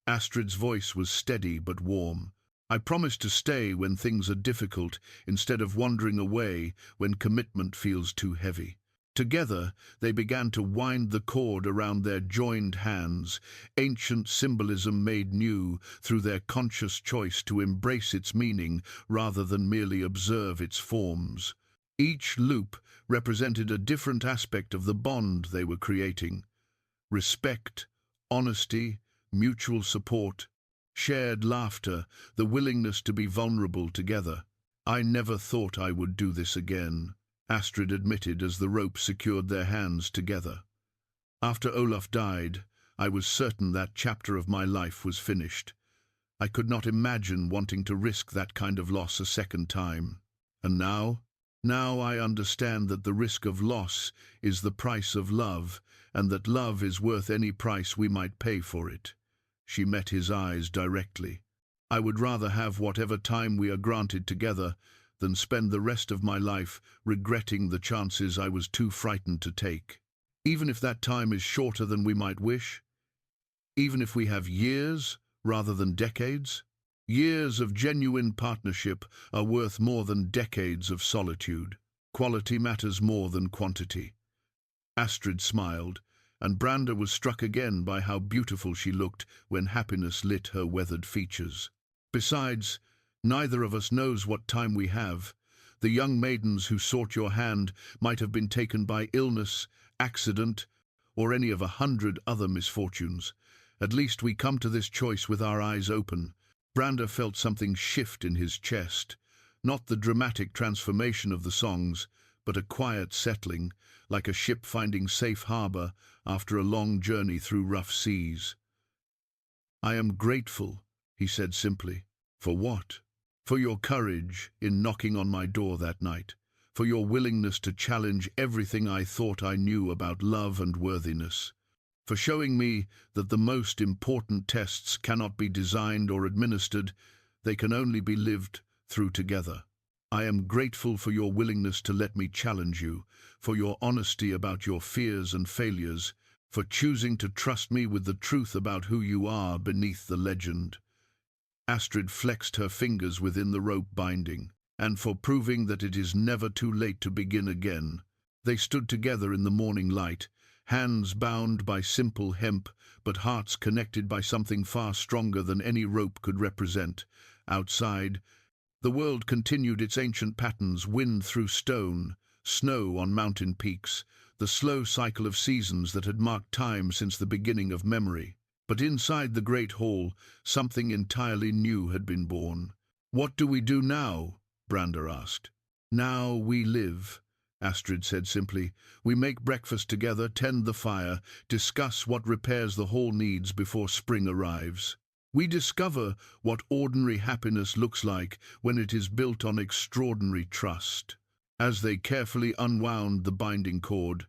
Astrid's voice was steady but warm. "I promise to stay when things are difficult, instead of wandering away when commitment feels too heavy." Together, they began to wind the cord around their joined hands, ancient symbolism made new through their conscious choice to embrace its meaning rather than merely observe its forms. Each loop represented a different aspect of the bond they were creating: respect, honesty, mutual support, shared laughter, the willingness to be vulnerable together. "I never thought I would do this again," Astrid admitted as the rope secured their hands together. "After Olaf died, I was certain that chapter of my life was finished. I could not imagine wanting to risk that kind of loss a second time. And now? Now I understand that the risk of loss is the price of love, and that love is worth any price we might pay for it." She met his eyes directly. "I would rather have whatever time we are granted together than spend the rest of my life regretting the chances I was too frightened to take. Even if that time is shorter than we might wish, even if we have years rather than decades, years of genuine partnership are worth more than decades of solitude. Quality matters more than quantity." Astrid smiled, and Brandr was struck again by how beautiful she looked when happiness lit her weathered features. "Besides, neither of us knows what time we have. The young maidens who sought your hand might have been taken by illness, accident, or any of 100 other misfortunes. At least we come to this choice with our eyes open." Brandr felt something shift in his chest, not the dramatic transformation of the songs, but a quiet settling, like a ship finding safe harbor after a long journey through rough seas. "I am grateful," he said simply. "For what?" "For your courage in knocking on my door that night, for your willingness to challenge everything I thought I knew about love and worthiness, for showing me that the most important tests cannot be designed or administered, they can only be lived through together. I am grateful for your willingness to let me challenge you, for your honesty about your fears and failures, for choosing to trust me with the truth about who you are beneath the legend." Astrid flexed her fingers within the rope binding, "and for proving that it is never too late to begin again." They stood together in the morning light, hands bound by simple hemp, but hearts connected by something far stronger than any rope could represent. Outside, the world continued its ancient patterns: wind through stone, snow on mountain peaks, the slow cycle of seasons that had marked time since the beginning of memory. But inside the great hall, something entirely new had been born. "What do we do now?" Brandr asked. "Now we live," Astrid said simply. We make breakfast together, tend the fire, discuss what repairs the hall needs before spring arrives. We discover what ordinary happiness looks like when it is built on extraordinary trust. As they carefully unwound the binding cord,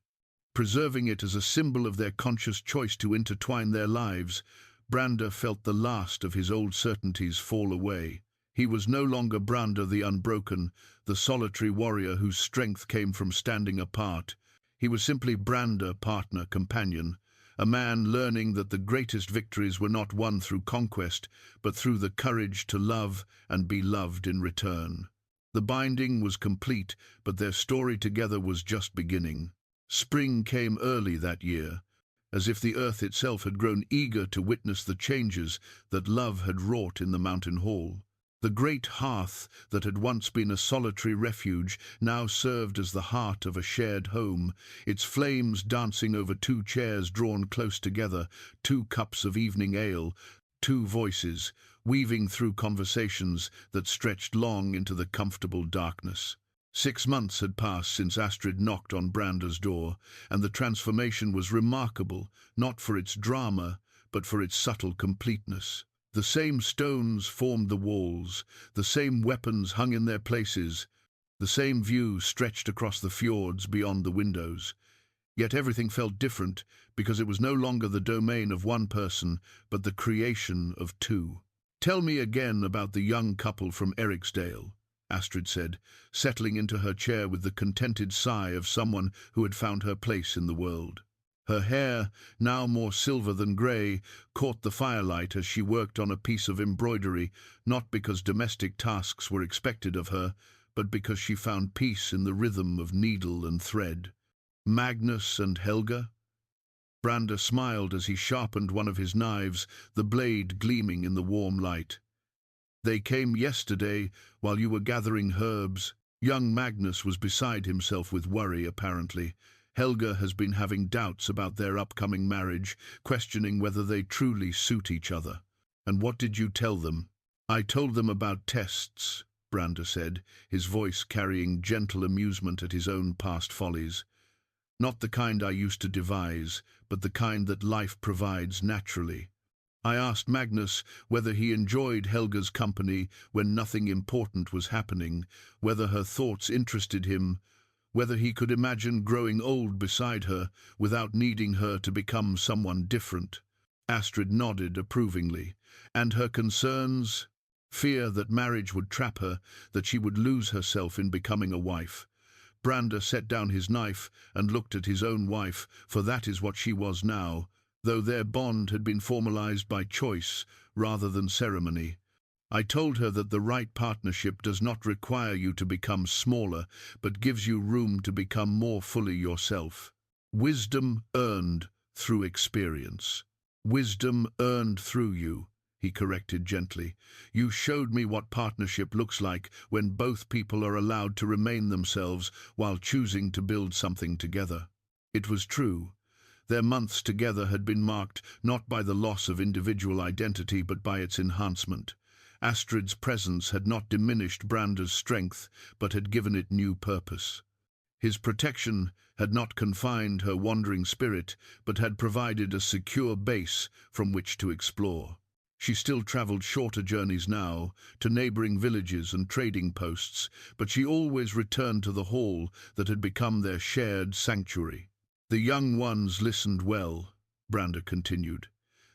preserving it as a symbol of their conscious choice to intertwine their lives, Brandr felt the last of his old certainties fall away. He was no longer Brandr the Unbroken, the solitary warrior whose strength came from standing apart. He was simply Brandr, partner, companion, a man learning that the greatest victories were not won through conquest, but through the courage to love and be loved in return. The binding was complete, but their story together was just beginning. Spring came early that year, as if the earth itself had grown eager to witness the changes that love had wrought in the mountain hall. The great hearth that had once been a solitary refuge now served as the heart of a shared home, its flames dancing over two chairs drawn close together, 2 cups of evening ale, 2 voices, weaving through conversations that stretched long into the comfortable darkness. 6 months had passed since Astrid knocked on Brandr's door, and the transformation was remarkable, not for its drama, but for its subtle completeness. The same stones formed the walls, the same weapons hung in their places, the same view stretched across the fjords beyond the windows. Yet everything felt different, because it was no longer the domain of one person, but the creation of 2. Tell me again about the young couple from Eriksdale, Astrid said, settling into her chair with the contented sigh of someone who had found her place in the world. Her hair, now more silver than grey, caught the firelight as she worked on a piece of embroidery, not because domestic tasks were expected of her, but because she found peace in the rhythm of needle and thread. Magnus and Helga? Brandr smiled as he sharpened one of his knives, the blade gleaming in the warm light. They came yesterday while you were gathering herbs. Young Magnus was beside himself with worry, apparently. Helga has been having doubts about their upcoming marriage, questioning whether they truly suit each other. And what did you tell them? I told them about tests, Brandr said, his voice carrying gentle amusement at his own past follies. Not the kind I used to devise, but the kind that life provides naturally. I asked Magnus whether he enjoyed Helga's company when nothing important was happening, whether her thoughts interested him, whether he could imagine growing old beside her without needing her to become someone different. Astrid nodded approvingly. And her concerns? Fear that marriage would trap her, that she would lose herself in becoming a wife. Brandr set down his knife and looked at his own wife, for that is what she was now, though their bond had been formalized by choice rather than ceremony. I told her that the right partnership does not require you to become smaller, but gives you room to become more fully yourself. Wisdom earned through experience. Wisdom earned through you, he corrected gently. You showed me what partnership looks like when both people are allowed to remain themselves while choosing to build something together. It was true. Their months together had been marked not by the loss of individual identity but by its enhancement. Astrid's presence had not diminished Brandr's strength, but had given it new purpose. His protection had not confined her wandering spirit, but had provided a secure base from which to explore. She still travelled shorter journeys now, to neighbouring villages and trading posts, but she always returned to the hall that had become their shared sanctuary. The young ones listened well, Brandr continued.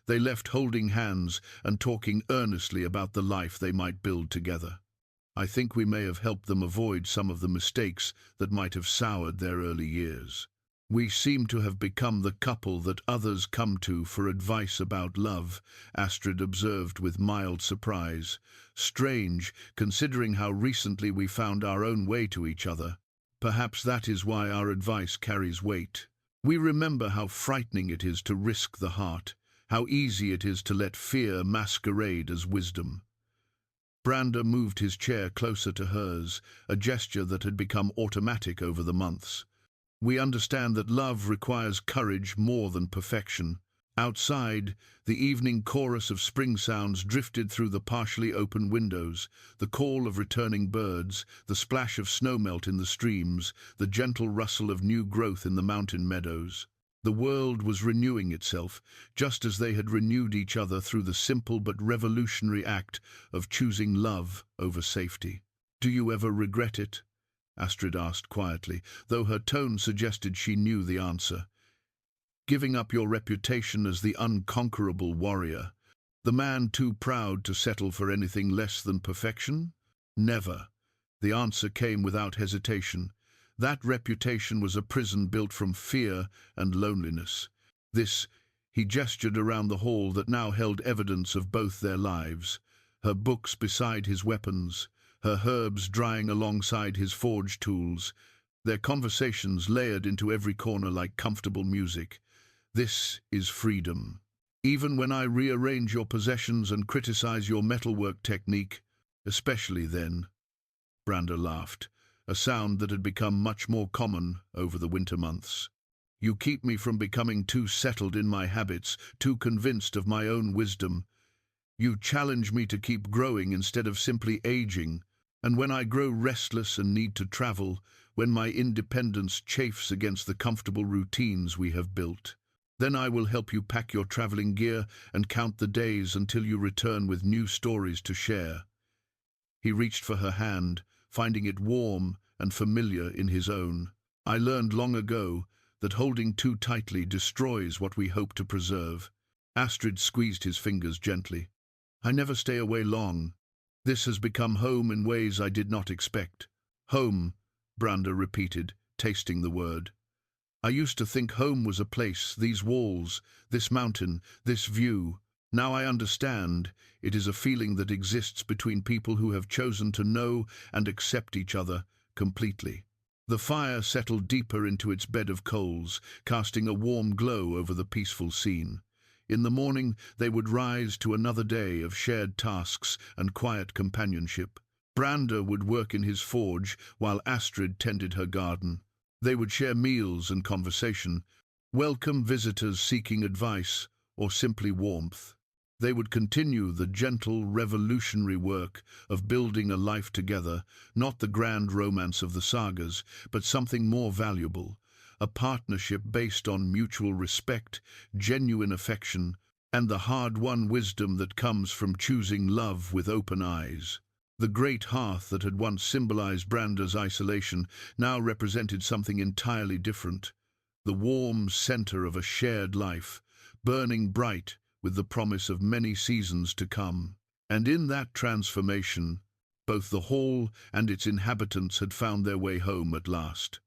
They left holding hands and talking earnestly about the life they might build together. I think we may have helped them avoid some of the mistakes that might have soured their early years. We seem to have become the couple that others come to for advice about love, Astrid observed with mild surprise. Strange, considering how recently we found our own way to each other. Perhaps that is why our advice carries weight. We remember how frightening it is to risk the heart, how easy it is to let fear masquerade as wisdom. Brandr moved his chair closer to hers, a gesture that had become automatic over the months. We understand that love requires courage more than perfection. Outside, the evening chorus of spring sounds drifted through the partially open windows, the call of returning birds, the splash of snowmelt in the streams, the gentle rustle of new growth in the mountain meadows. The world was renewing itself, just as they had renewed each other through the simple but revolutionary act of choosing love over safety. "Do you ever regret it?" Astrid asked quietly, though her tone suggested she knew the answer. "Giving up your reputation as the unconquerable warrior, the man too proud to settle for anything less than perfection?" "Never." The answer came without hesitation. That reputation was a prison built from fear and loneliness. He gestured around the hall that now held evidence of both their lives, her books beside his weapons, her herbs drying alongside his forge tools, their conversations layered into every corner like comfortable music. "This is freedom. Even when I rearrange your possessions and criticize your metalwork technique, especially then." Brandr laughed, a sound that had become much more common over the winter months. "You keep me from becoming too settled in my habits, too convinced of my own wisdom. You challenge me to keep growing instead of simply aging. And when I grow restless and need to travel, when my independence chafes against the comfortable routines we have built, then I will help you pack your traveling gear and count the days until you return with new stories to share." He reached for her hand, finding it warm and familiar in his own. "I learned long ago that holding too tightly destroys what we hope to preserve." Astrid squeezed his fingers gently. "I never stay away long. This has become home in ways I did not expect." "Home," Brandr repeated, tasting the word. "I used to think home was a place, these walls, this mountain, this view. Now I understand. It is a feeling that exists between people who have chosen to know and accept each other completely." The fire settled deeper into its bed of coals, casting a warm glow over the peaceful scene. In the morning they would rise to another day of shared tasks and quiet companionship. Brandr would work in his forge while Astrid tended her garden. They would share meals and conversation, welcome visitors seeking advice or simply warmth. They would continue the gentle, revolutionary work of building a life together, not the grand romance of the sagas, but something more valuable, a partnership based on mutual respect, genuine affection, and the hard-won wisdom that comes from choosing love with open eyes. The great hearth that had once symbolized Brandr's isolation now represented something entirely different, the warm center of a shared life, burning bright with the promise of many seasons to come. And in that transformation, both the hall and its inhabitants had found their way home at last.